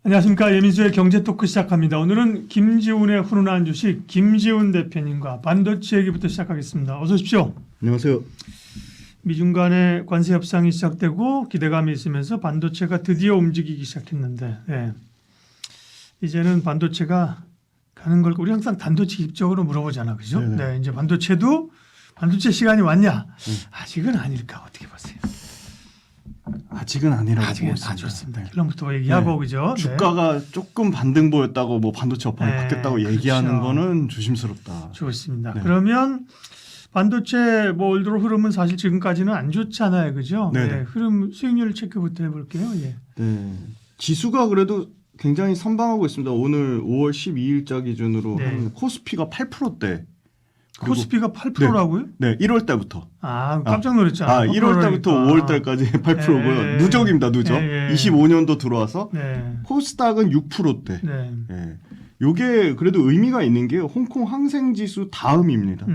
안녕하십니까. 예민수의 경제토크 시작합니다. 오늘은 김지훈의 훈훈한 주식 김지훈 대표님과 반도체 얘기부터 시작하겠습니다. 어서 오십시오. 안녕하세요. 미중 간의 관세 협상이 시작되고 기대감이 있으면서 반도체가 드디어 움직이기 시작했는데 이제는 반도체가 가는 걸 우리 항상 단도체 기적으로 물어보잖아. 그죠? 네, 이제 반도체 시간이 왔냐? 아직은 아닐까 어떻게 보세요? 아직은 아니라고 보고 있습니다. 좋습니다. 결론부터 얘기하고 그죠? 주가가 조금 반등 보였다고 뭐 반도체 업황이 바뀌었다고 얘기하는 거는 조심스럽다. 좋습니다. 그러면 반도체 뭐 올 들어 흐름은 사실 지금까지는 안 좋잖아요. 그죠? 네, 흐름 수익률 체크부터 해볼게요. 예. 네. 지수가 그래도 굉장히 선방하고 있습니다. 오늘 5월 12일자 기준으로 한 코스피가 8%대. 코스피가 8%라고요? 네, 1월 달부터. 깜짝 놀랐잖아요. 1월 달부터 5월 달까지 8%고요. 누적입니다, 누적. 25년도 들어와서. 코스닥은 6%대. 요게 그래도 의미가 있는 게 홍콩 항생지수 다음입니다.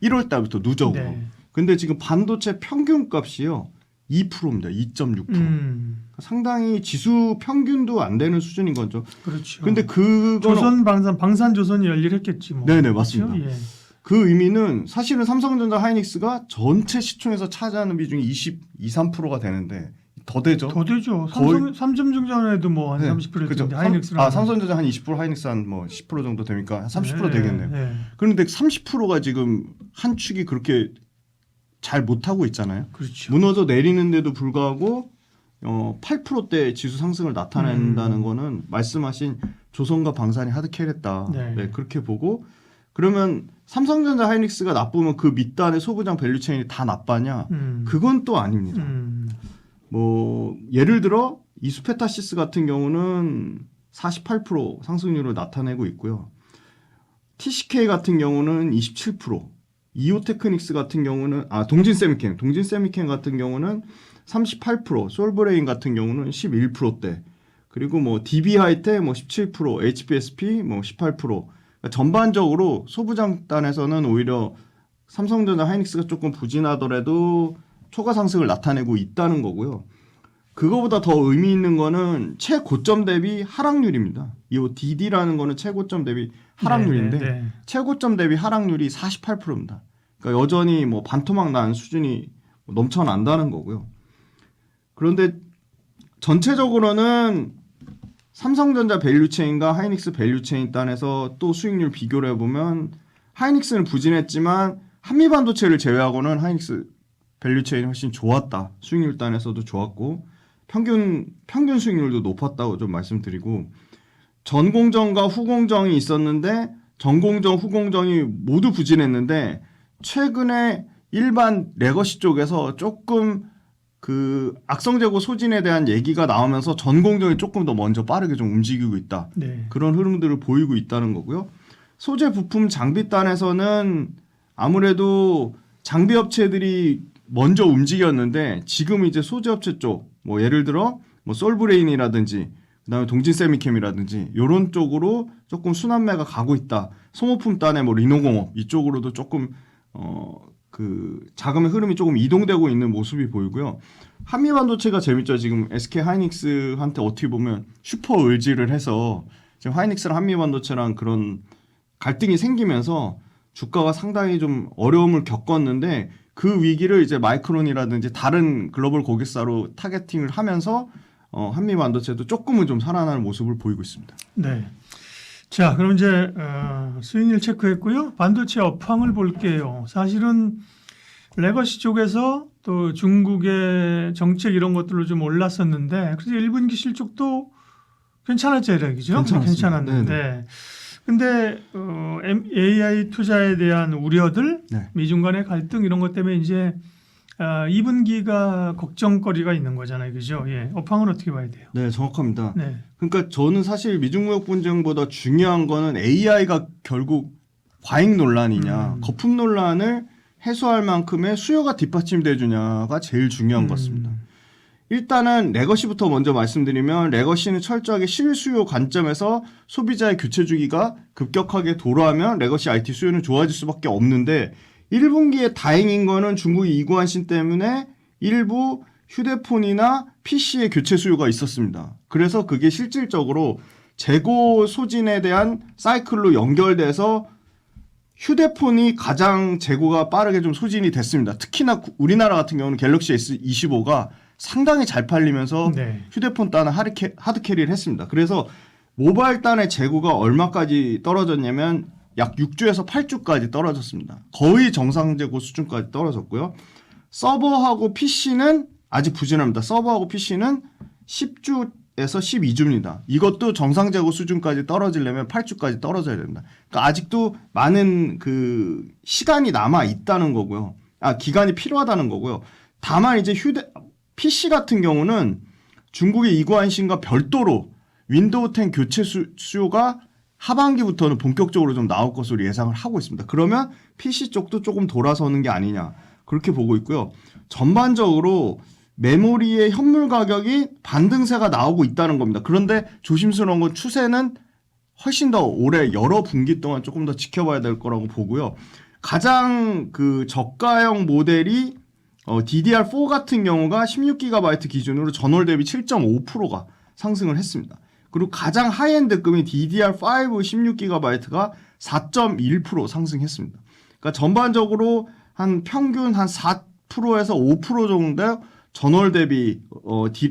1월 달부터 누적으로. 근데 지금 반도체 평균 값이요. 2%입니다. 2.6%. 상당히 지수 평균도 안 되는 수준인 거죠. 그렇죠. 근데 그거는 방산조선이 열일했겠지 뭐. 네네, 맞습니다. 그렇죠? 예. 그 의미는 사실은 삼성전자 하이닉스가 전체 시총에서 차지하는 비중이 23%가 되는데 더 되죠. 더 되죠. 삼성전자에도 뭐 한 30% 그죠. 텐데 하이닉스랑 삼성전자 한 20%, 하이닉스 한 뭐 10% 정도 되니까 한 30% 되겠네요. 그런데 30%가 지금 한 축이 그렇게 잘 못하고 있잖아요. 그렇죠. 무너져 내리는데도 불구하고 8%대 지수 상승을 나타낸다는 거는 말씀하신 조선과 방산이 하드캐리했다. 네, 그렇게 보고 그러면 삼성전자 하이닉스가 나쁘면 그 밑단의 소부장 밸류체인이 다 나빠냐? 그건 또 아닙니다. 뭐 예를 들어 이수페타시스 같은 경우는 48% 상승률을 나타내고 있고요. TCK 같은 경우는 27%, 이오테크닉스 같은 경우는 동진세미캠 같은 경우는 38%, 솔브레인 같은 경우는 11%대, 그리고 뭐 DB하이텍 뭐 17%, HPSP 뭐 18%. 그러니까 전반적으로 소부장단에서는 오히려 삼성전자 하이닉스가 조금 부진하더라도 초과 상승을 나타내고 있다는 거고요. 그거보다 더 의미 있는 거는 최고점 대비 하락률입니다. 이 DD라는 거는 최고점 대비 하락률인데 최고점 대비 하락률이 48%입니다. 그러니까 여전히 뭐 반토막 난 수준이 넘쳐난다는 거고요. 그런데 전체적으로는 삼성전자 밸류체인과 하이닉스 밸류체인 단에서 또 수익률 비교를 해보면 하이닉스는 부진했지만 한미반도체를 제외하고는 하이닉스 밸류체인이 훨씬 좋았다. 수익률 단에서도 좋았고 평균 수익률도 높았다고 좀 말씀드리고, 전공정과 후공정이 있었는데 전공정, 후공정이 모두 부진했는데 최근에 일반 레거시 쪽에서 조금 그 악성재고 소진에 대한 얘기가 나오면서 전공정이 조금 더 먼저 빠르게 좀 움직이고 있다. 그런 흐름들을 보이고 있다는 거고요. 소재 부품 장비단에서는 아무래도 장비 업체들이 먼저 움직였는데 지금 이제 소재 업체 쪽, 뭐 예를 들어 뭐 솔브레인이라든지 그다음에 동진세미캠이라든지 이런 쪽으로 조금 순환매가 가고 있다. 소모품 단에 뭐 리노공업 이쪽으로도 조금 그 자금의 흐름이 조금 이동되고 있는 모습이 보이고요. 한미반도체가 재밌죠. 지금 SK 하이닉스한테 어떻게 보면 슈퍼 의지를 해서 지금 하이닉스랑 한미반도체랑 그런 갈등이 생기면서 주가가 상당히 좀 어려움을 겪었는데 그 위기를 이제 마이크론이라든지 다른 글로벌 고객사로 타겟팅을 하면서 한미반도체도 조금은 좀 살아나는 모습을 보이고 있습니다. 네. 자, 그럼 이제 수익률 체크했고요. 반도체 업황을 볼게요. 사실은 레거시 쪽에서 또 중국의 정책 이런 것들로 좀 올랐었는데 그래서 1분기 실적도 괜찮았죠, 그죠? 괜찮았는데 근데 AI 투자에 대한 우려들, 미중 간의 갈등 이런 것 때문에 이제 2분기가 걱정거리가 있는 거잖아요, 그죠? 예, 업황은 어떻게 봐야 돼요? 네, 정확합니다. 그러니까 저는 사실 미중 무역 분쟁보다 중요한 거는 AI가 결국 과잉 논란이냐, 거품 논란을 해소할 만큼의 수요가 뒷받침돼 주냐가 제일 중요한 것 같습니다. 일단은 레거시부터 먼저 말씀드리면 레거시는 철저하게 실수요 관점에서 소비자의 교체 주기가 급격하게 도래하면 레거시 IT 수요는 좋아질 수밖에 없는데 1분기에 다행인 거는 중국이 이구안신 때문에 일부 휴대폰이나 PC의 교체 수요가 있었습니다. 그래서 그게 실질적으로 재고 소진에 대한 사이클로 연결돼서 휴대폰이 가장 재고가 빠르게 좀 소진이 됐습니다. 특히나 우리나라 같은 경우는 갤럭시 S25가 상당히 잘 팔리면서 네. 휴대폰 단은 하드캐리를 했습니다. 그래서 모바일 단의 재고가 얼마까지 떨어졌냐면 약 6주에서 8주까지 떨어졌습니다. 거의 정상 재고 수준까지 떨어졌고요. 서버하고 PC는 아직 부진합니다. 서버하고 PC는 10주에서 12주입니다. 이것도 정상 재고 수준까지 떨어지려면 8주까지 떨어져야 됩니다. 그러니까 아직도 많은 그 시간이 남아 있다는 거고요. 기간이 필요하다는 거고요. 다만 이제 PC 같은 경우는 중국의 이구안신과 별도로 윈도우 10 교체 수요가 하반기부터는 본격적으로 좀 나올 것으로 예상을 하고 있습니다. 그러면 PC 쪽도 조금 돌아서는 게 아니냐 그렇게 보고 있고요. 전반적으로 메모리의 현물 가격이 반등세가 나오고 있다는 겁니다. 그런데 조심스러운 건 추세는 훨씬 더 올해 여러 분기 동안 조금 더 지켜봐야 될 거라고 보고요. 가장 그 저가형 모델이 DDR4 같은 경우가 16GB 기준으로 전월 대비 7.5%가 상승을 했습니다. 그리고 가장 하이엔드급인 DDR5 16GB가 4.1% 상승했습니다. 그러니까 전반적으로 한 평균 한 4%에서 5% 정도 전월 대비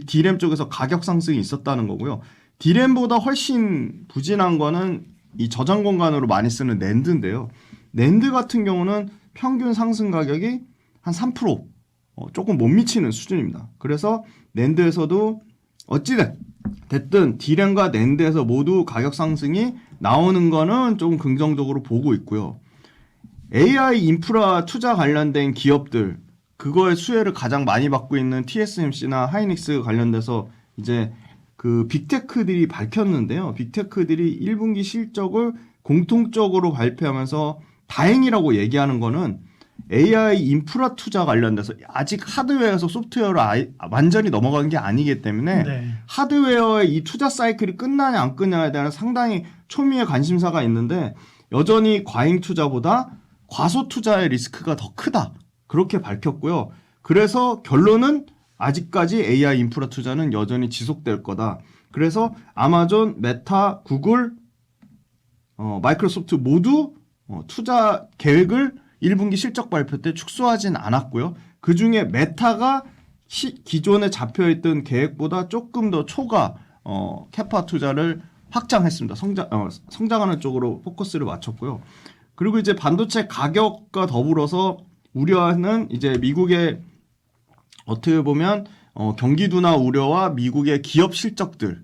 D램 쪽에서 가격 상승이 있었다는 거고요. D램보다 훨씬 부진한 거는 이 저장 공간으로 많이 쓰는 낸드인데요. 낸드 같은 경우는 평균 상승 가격이 한 3% 조금 못 미치는 수준입니다. 그래서 낸드에서도 어찌됐든 D램과 낸드에서 모두 가격 상승이 나오는 거는 조금 긍정적으로 보고 있고요. AI 인프라 투자 관련된 기업들 그거의 수혜를 가장 많이 받고 있는 TSMC나 하이닉스 관련돼서 이제 그 빅테크들이 밝혔는데요. 빅테크들이 1분기 실적을 공통적으로 발표하면서 다행이라고 얘기하는 거는 AI 인프라 투자 관련돼서 아직 하드웨어에서 소프트웨어로 완전히 넘어간 게 아니기 때문에 네. 하드웨어의 이 투자 사이클이 끝나냐 안 끝나냐에 대한 상당히 초미의 관심사가 있는데 여전히 과잉 투자보다 과소 투자의 리스크가 더 크다. 그렇게 밝혔고요. 그래서 결론은 아직까지 AI 인프라 투자는 여전히 지속될 거다. 그래서 아마존, 메타, 구글, 마이크로소프트 모두 투자 계획을 1분기 실적 발표 때 축소하진 않았고요. 그중에 메타가 기존에 잡혀있던 계획보다 조금 더 초과 캐파 투자를 확장했습니다. 성장하는 쪽으로 포커스를 맞췄고요. 그리고 이제 반도체 가격과 더불어서 우려하는 이제 미국의 어떻게 보면 경기 둔화 우려와 미국의 기업 실적들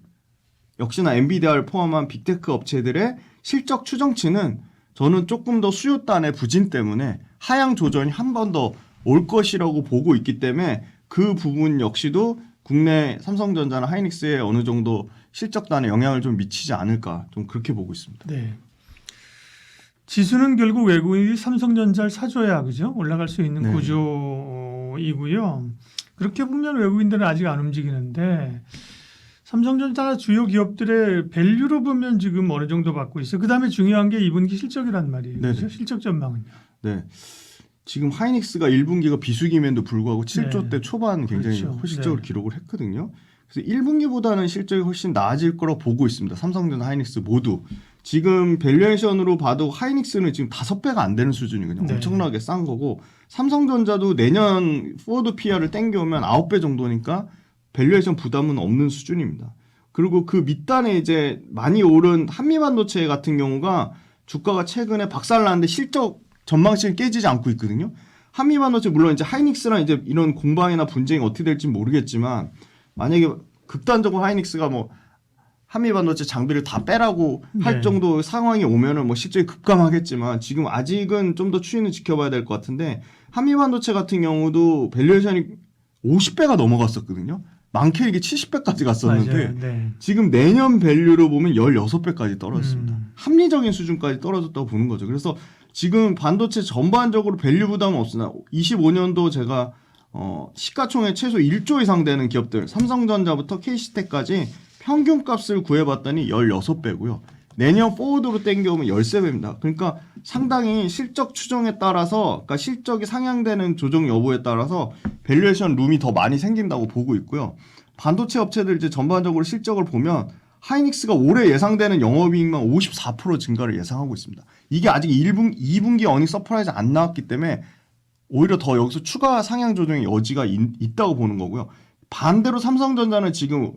역시나 엔비디아를 포함한 빅테크 업체들의 실적 추정치는 저는 조금 더 수요단의 부진 때문에 하향 조정이 한 번 더 올 것이라고 보고 있기 때문에 그 부분 역시도 국내 삼성전자나 하이닉스에 어느 정도 실적단에 영향을 좀 미치지 않을까 좀 그렇게 보고 있습니다. 네. 지수는 결국 외국인이 삼성전자를 사줘야 그죠? 올라갈 수 있는 네. 구조이고요. 그렇게 보면 외국인들은 아직 안 움직이는데 삼성전자나 주요 기업들의 밸류로 보면 지금 어느 정도 받고 있어요. 그다음에 중요한 게 2분기 실적이란 말이에요. 그렇죠? 실적 전망은요. 네. 지금 하이닉스가 1분기가 비수기임에도 불구하고 7조 대 초반 굉장히 그렇죠. 호실적으로 기록을 했거든요. 그래서 1분기보다는 실적이 훨씬 나아질 거라고 보고 있습니다. 삼성전자, 하이닉스 모두. 지금 밸류에이션으로 봐도 하이닉스는 지금 5배가 안 되는 수준이거든요. 네. 엄청나게 싼 거고 삼성전자도 내년 포워드 PR을 땡겨오면 9배 정도니까 밸류에이션 부담은 없는 수준입니다. 그리고 그 밑단에 이제 많이 오른 한미반도체 같은 경우가 주가가 최근에 박살났는데 실적 전망치는 깨지지 않고 있거든요. 한미반도체 물론 이제 하이닉스랑 이제 이런 공방이나 분쟁이 어떻게 될지 모르겠지만 만약에 극단적으로 하이닉스가 뭐 한미반도체 장비를 다 빼라고 할 정도 상황이 오면은 뭐 실적이 급감하겠지만 지금 아직은 좀 더 추이는 지켜봐야 될 것 같은데 한미반도체 같은 경우도 밸류에이션이 50배가 넘어갔었거든요. 많게 이게 70배까지 갔었는데 네. 지금 내년 밸류로 보면 16배까지 떨어졌습니다. 합리적인 수준까지 떨어졌다고 보는 거죠. 그래서 지금 반도체 전반적으로 밸류 부담은 없으나 25년도 제가 시가총액 최소 1조 이상 되는 기업들 삼성전자부터 KC텍까지 평균값을 구해봤더니 16배고요. 내년 포워드로 땡겨오면 13배입니다. 그러니까 상당히 실적 추정에 따라서 그러니까 실적이 상향되는 조정 여부에 따라서 밸류에이션 룸이 더 많이 생긴다고 보고 있고요. 반도체 업체들 이제 전반적으로 실적을 보면 하이닉스가 올해 예상되는 영업이익만 54% 증가를 예상하고 있습니다. 이게 아직 2분기 어닝 서프라이즈 안 나왔기 때문에 오히려 더 여기서 추가 상향 조정의 여지가 있다고 보는 거고요. 반대로 삼성전자는 지금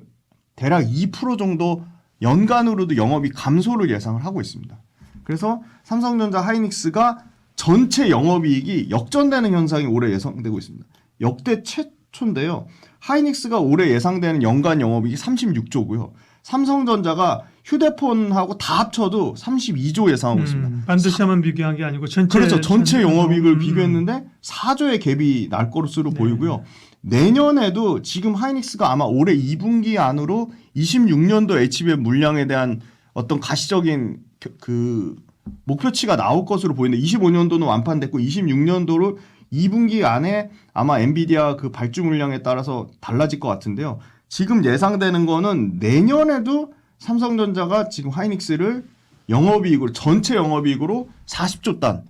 대략 2% 정도 연간으로도 영업이 감소를 예상을 하고 있습니다. 그래서 삼성전자 하이닉스가 전체 영업이익이 역전되는 현상이 올해 예상되고 있습니다. 역대 최초인데요. 하이닉스가 올해 예상되는 연간 영업이익이 36조고요. 삼성전자가 휴대폰하고 다 합쳐도 32조 예상하고 있습니다. 반도체만 비교한 게 아니고 전체 그렇죠. 전체 영업이익을 비교했는데 4조의 갭이 날 것으로 보이고요. 내년에도 지금 하이닉스가 아마 올해 2분기 안으로 26년도 HBM 물량에 대한 어떤 가시적인 그 목표치가 나올 것으로 보이는데 25년도는 완판됐고 26년도로 2분기 안에 아마 엔비디아 그 발주 물량에 따라서 달라질 것 같은데요. 지금 예상되는 거는 내년에도 삼성전자가 지금 하이닉스를 영업이익으로 전체 영업이익으로 40조 단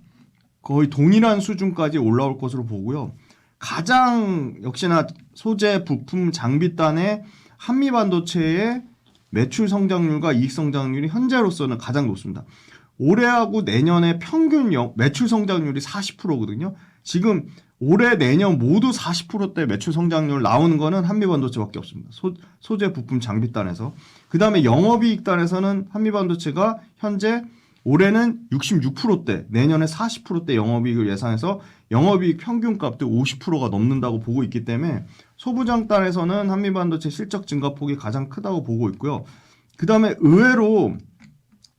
거의 동일한 수준까지 올라올 것으로 보고요. 가장 역시나 소재, 부품, 장비단의 한미반도체의 매출 성장률과 이익 성장률이 현재로서는 가장 높습니다. 올해하고 내년에 평균 매출 성장률이 40%거든요. 지금 올해 내년 모두 40%대 매출 성장률 나오는 거는 한미반도체밖에 없습니다. 소재, 부품, 장비단에서. 그 다음에 영업이익단에서는 한미반도체가 현재 올해는 66%대, 내년에 40%대 영업이익을 예상해서 영업이익 평균값도 50%가 넘는다고 보고 있기 때문에 소부장단에서는 한미반도체 실적 증가폭이 가장 크다고 보고 있고요. 그 다음에 의외로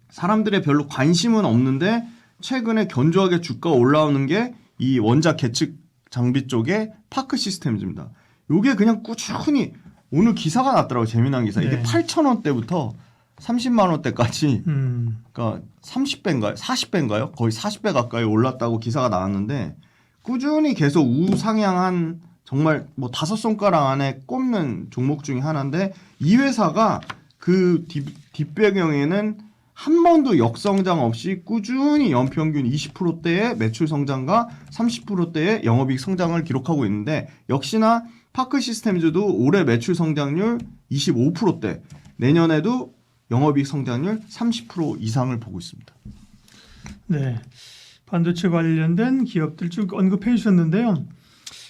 사람들의 별로 관심은 없는데 최근에 견조하게 주가가 올라오는 게 이 원자 계측 장비 쪽에 파크 시스템즈입니다. 이게 그냥 꾸준히 오늘 기사가 났더라고요. 재미난 기사. 이게 8,000원대부터 30만 원대까지 그러니까 30배인가요? 40배인가요? 거의 40배 가까이 올랐다고 기사가 나왔는데 꾸준히 계속 우상향한 정말 뭐 5손가락 안에 꼽는 종목 중에 하나인데 이 회사가 그 뒷배경에는 한 번도 역성장 없이 꾸준히 연평균 20%대의 매출 성장과 30%대의 영업이익 성장을 기록하고 있는데 역시나 파크 시스템즈도 올해 매출 성장률 25%대, 내년에도 영업이익 성장률 30% 이상을 보고 있습니다. 네, 반도체 관련된 기업들 쭉 언급해 주셨는데요.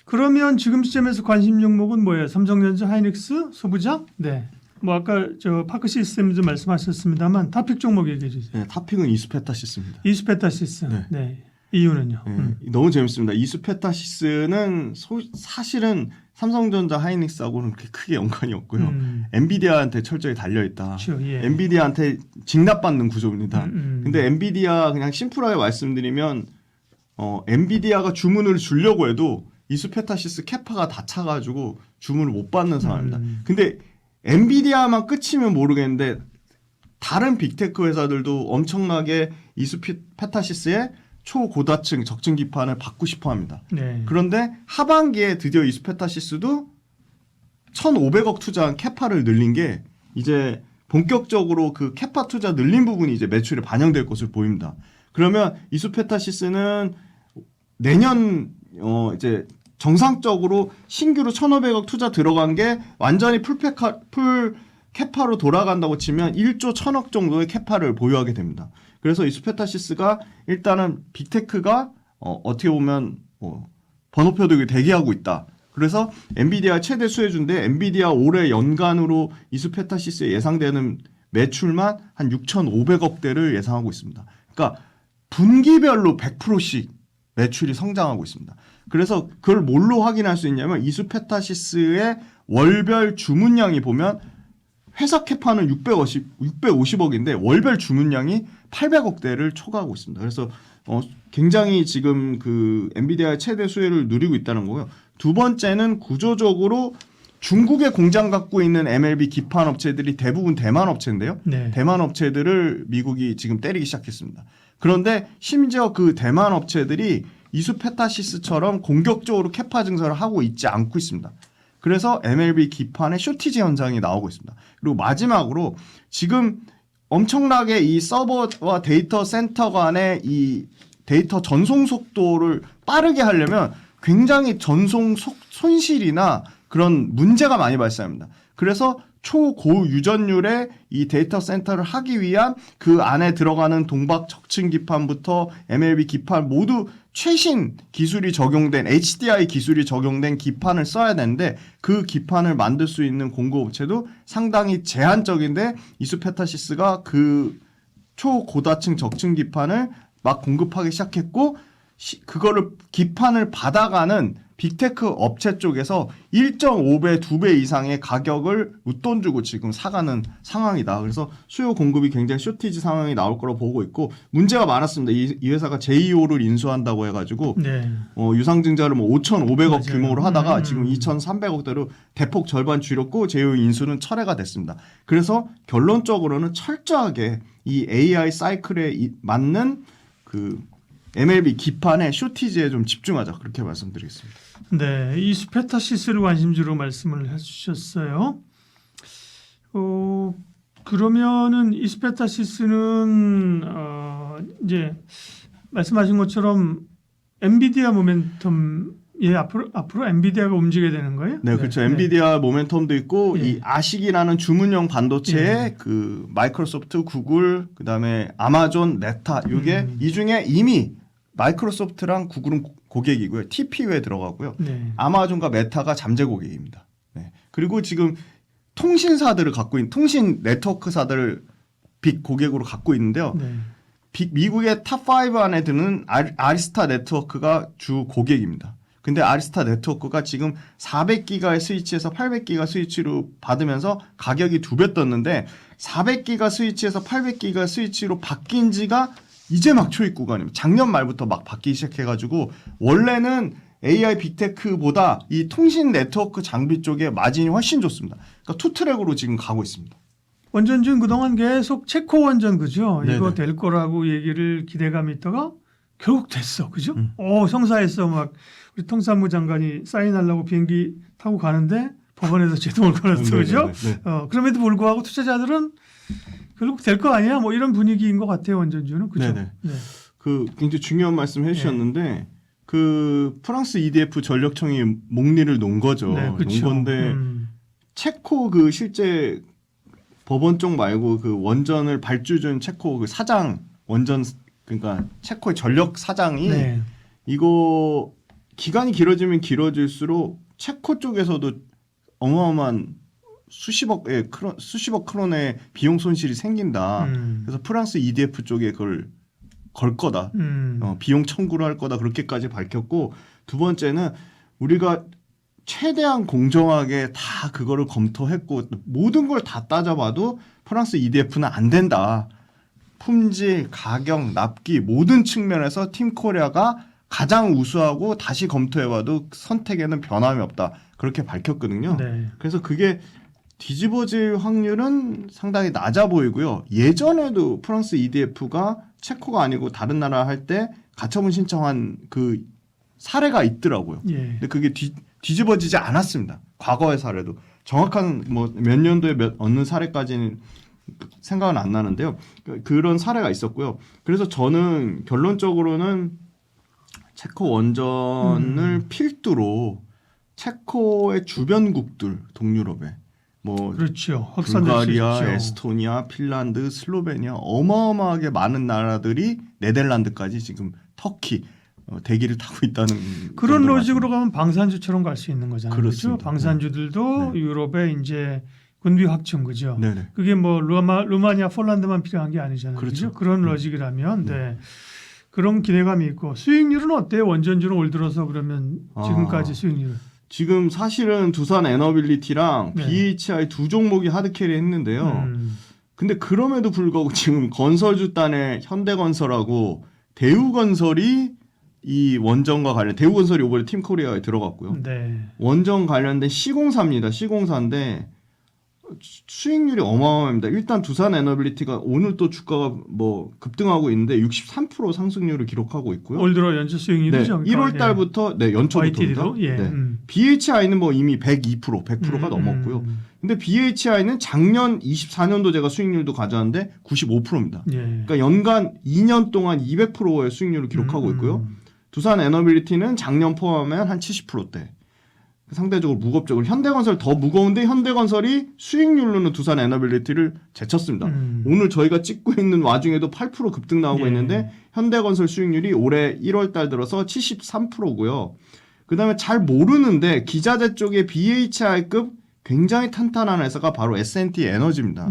그러면 지금 시점에서 관심 종목은 뭐예요? 삼성전자, 하이닉스, 소부장? 네. 뭐 아까 저 파크 시스템도 말씀하셨습니다만 탑픽 종목 얘기해 주세요. 네, 탑픽은 이수페타시스입니다. 이수페타시스. 네. 이유는요? 네, 너무 재밌습니다. 이수페타시스는 사실은 삼성전자 하이닉스하고는 그렇게 크게 연관이 없고요. 엔비디아한테 철저히 달려있다. 그렇죠, 예. 엔비디아한테 직납받는 구조입니다. 근데 엔비디아 그냥 심플하게 말씀드리면 엔비디아가 주문을 주려고 해도 이수페타시스 캐파가 다 차가지고 주문을 못 받는 상황입니다. 근데 엔비디아만 끝이면 모르겠는데 다른 빅테크 회사들도 엄청나게 이수페타시스의 초고다층 적층 기판을 받고 싶어 합니다. 네. 그런데 하반기에 드디어 이수페타시스도 1,500억 투자한 캐파를 늘린 게 이제 본격적으로 그 캐파 투자 늘린 부분이 이제 매출에 반영될 것으로 보입니다. 그러면 이수페타시스는 내년 이제 정상적으로 신규로 1,500억 투자 들어간 게 완전히 풀 캐파로 돌아간다고 치면 1조 1,000억 정도의 캐파를 보유하게 됩니다. 그래서 이수페타시스가 일단은 빅테크가 어떻게 보면 번호표들이 대기하고 있다. 그래서 엔비디아 최대 수혜주인데 엔비디아 올해 연간으로 이수페타시스에 예상되는 매출만 한 6,500억대를 예상하고 있습니다. 그러니까 분기별로 100%씩 매출이 성장하고 있습니다. 그래서 그걸 뭘로 확인할 수 있냐면 이수페타시스의 월별 주문량이 보면 회사 캐파는 650억인데 월별 주문량이 800억대를 초과하고 있습니다. 그래서 굉장히 지금 그 엔비디아의 최대 수혜를 누리고 있다는 거고요. 두 번째는 구조적으로 중국에 공장 갖고 있는 MLB 기판 업체들이 대부분 대만 업체인데요. 네. 대만 업체들을 미국이 지금 때리기 시작했습니다. 그런데 심지어 그 대만 업체들이 이수페타시스처럼 공격적으로 캐파 증설을 하고 있지 않고 있습니다. 그래서 MLB 기판의 쇼티지 현상이 나오고 있습니다. 그리고 마지막으로 지금 엄청나게 이 서버와 데이터 센터 간의 이 데이터 전송 속도를 빠르게 하려면 굉장히 전송 손실이나 그런 문제가 많이 발생합니다. 그래서 초고 유전율의 이 데이터 센터를 하기 위한 그 안에 들어가는 동박 적층 기판부터 MLB 기판 모두 최신 기술이 적용된 HDI 기술이 적용된 기판을 써야 되는데 그 기판을 만들 수 있는 공급업체도 상당히 제한적인데 이수페타시스가 그 초고다층 적층 기판을 막 공급하기 시작했고 그거를 기판을 받아가는 빅테크 업체 쪽에서 1.5배, 2배 이상의 가격을 웃돈 주고 지금 사가는 상황이다. 그래서 수요 공급이 굉장히 쇼티지 상황이 나올 거로 보고 있고 문제가 많았습니다. 이 회사가 JEO를 인수한다고 해가지고 네. 유상증자를 뭐 5,500억 맞아요. 규모로 하다가 지금 2,300억대로 대폭 절반 줄였고 JEO 인수는 철회가 됐습니다. 그래서 결론적으로는 철저하게 이 AI 사이클에 맞는 그 MLB 기판의 쇼티지에 좀 집중하자 그렇게 말씀드리겠습니다. 네, 이수페타시스를 관심주로 말씀을 해주셨어요. 그러면은 이수페타시스는 이제 말씀하신 것처럼 엔비디아 모멘텀 앞으로 엔비디아가 움직여야 되는 거예요? 네, 그렇죠. 엔비디아 모멘텀도 있고 예. 이 아식이라는 주문형 반도체에 예. 그 마이크로소프트, 구글, 그다음에 아마존, 메타 이게 이 중에 이미 마이크로소프트랑 구글은 고객이고요. TPU에 들어가고요. 네. 아마존과 메타가 잠재 고객입니다. 네. 그리고 지금 통신사들을 갖고 있는 통신 네트워크사들을 빅 고객으로 갖고 있는데요. 네. 미국의 탑5 안에 드는 아리스타 네트워크가 주 고객입니다. 근데 아리스타 네트워크가 지금 400기가의 스위치에서 800기가 스위치로 받으면서 가격이 2배 떴는데 400기가 스위치에서 800기가 스위치로 바뀐 지가 이제 막 초입 구간입니다. 작년 말부터 막 바뀌기 시작해가지고 원래는 AI 빅테크보다 이 통신 네트워크 장비 쪽에 마진이 훨씬 좋습니다. 그러니까 투트랙으로 지금 가고 있습니다. 원전주는 그동안 계속 체코 원전 그죠? 네네. 이거 될 거라고 얘기를 기대감이 있다가 결국 됐어. 그죠? 성사했어. 막 우리 통산부 장관이 사인하려고 비행기 타고 가는데 법원에서 제동을 걸었어. 그죠? 네네네. 그럼에도 불구하고 투자자들은 결국 될 거 아니야? 뭐 이런 분위기인 것 같아요. 원전주는. 그죠? 네네. 네. 그 굉장히 중요한 말씀 해주셨는데 그 프랑스 EDF 전력청이 목리를 놓은 거죠. 네, 그렇죠. 놓은 건데 체코 그 실제 법원 쪽 말고 그 원전을 발주준 체코 그 사장 원전 그러니까 체코의 전력 사장이 네. 이거 기간이 길어지면 길어질수록 체코 쪽에서도 어마어마한 수십억 크론의 비용 손실이 생긴다. 그래서 프랑스 EDF 쪽에 그걸 걸 거다. 비용 청구를 할 거다. 그렇게까지 밝혔고 두 번째는 우리가 최대한 공정하게 다 그거를 검토했고 모든 걸 다 따져봐도 프랑스 EDF는 안 된다. 품질, 가격, 납기 모든 측면에서 팀 코리아가 가장 우수하고 다시 검토해봐도 선택에는 변함이 없다. 그렇게 밝혔거든요. 네. 그래서 그게 뒤집어질 확률은 상당히 낮아 보이고요. 예전에도 프랑스 EDF가 체코가 아니고 다른 나라 할 때 가처분 신청한 그 사례가 있더라고요. 예. 근데 그게 뒤집어지지 않았습니다. 과거의 사례도 정확한 뭐 몇 년도에 어느 사례까지는 생각은 안 나는데요. 그런 사례가 있었고요. 그래서 저는 결론적으로는 체코 원전을 필두로 체코의 주변국들 동유럽에 뭐 그렇죠. 확산될 수 불가리아, 있죠. 에스토니아, 핀란드, 슬로베니아 어마어마하게 많은 나라들이 네덜란드까지 지금 터키 대기를 타고 있다는 그런 정도로 로직으로 가면 방산주처럼 갈 수 있는 거잖아요. 그렇죠? 그렇습니다. 방산주들도 네. 유럽에 이제 군비 확충 그죠? 네네. 그게 뭐 루마니아, 폴란드만 필요한 게 아니잖아요. 그렇죠. 그죠? 그런 로직이라면 네. 그런 기대감이 있고 수익률은 어때요? 원전주는 올 들어서 그러면 지금까지 수익률. 지금 사실은 두산 에너빌리티랑 네. BHI 두 종목이 하드캐리 했는데요. 근데 그럼에도 불구하고 지금 건설주단의 현대건설하고 대우건설이 이 원전과 관련 대우건설이 이번에 팀코리아에 들어갔고요. 네. 원전 관련된 시공사입니다. 시공사인데 수익률이 어마어마합니다. 일단 두산 에너빌리티가 오늘 또 주가가 뭐 급등하고 있는데 63% 상승률을 기록하고 있고요. 올 들어 연초 수익률이죠. 네, 1월 달부터 네, 연초부터입니다. YTD로 예. 네. BHI는 뭐 이미 100%가 넘었고요. 근데 BHI는 작년 24년도 제가 수익률도 가져왔는데 95%입니다. 예. 그러니까 연간 2년 동안 200%의 수익률을 기록하고 있고요. 두산 에너빌리티는 작년 포함하면 한 70%대. 상대적으로 무겁죠. 현대건설 더 무거운데 현대건설이 수익률로는 두산 에너빌리티를 제쳤습니다. 오늘 저희가 찍고 있는 와중에도 8% 급등 나오고 예. 있는데 현대건설 수익률이 올해 1월 달 들어서 73%고요. 그다음에 잘 모르는데 기자재 쪽에 BHI급 굉장히 탄탄한 회사가 바로 S&T 에너지입니다.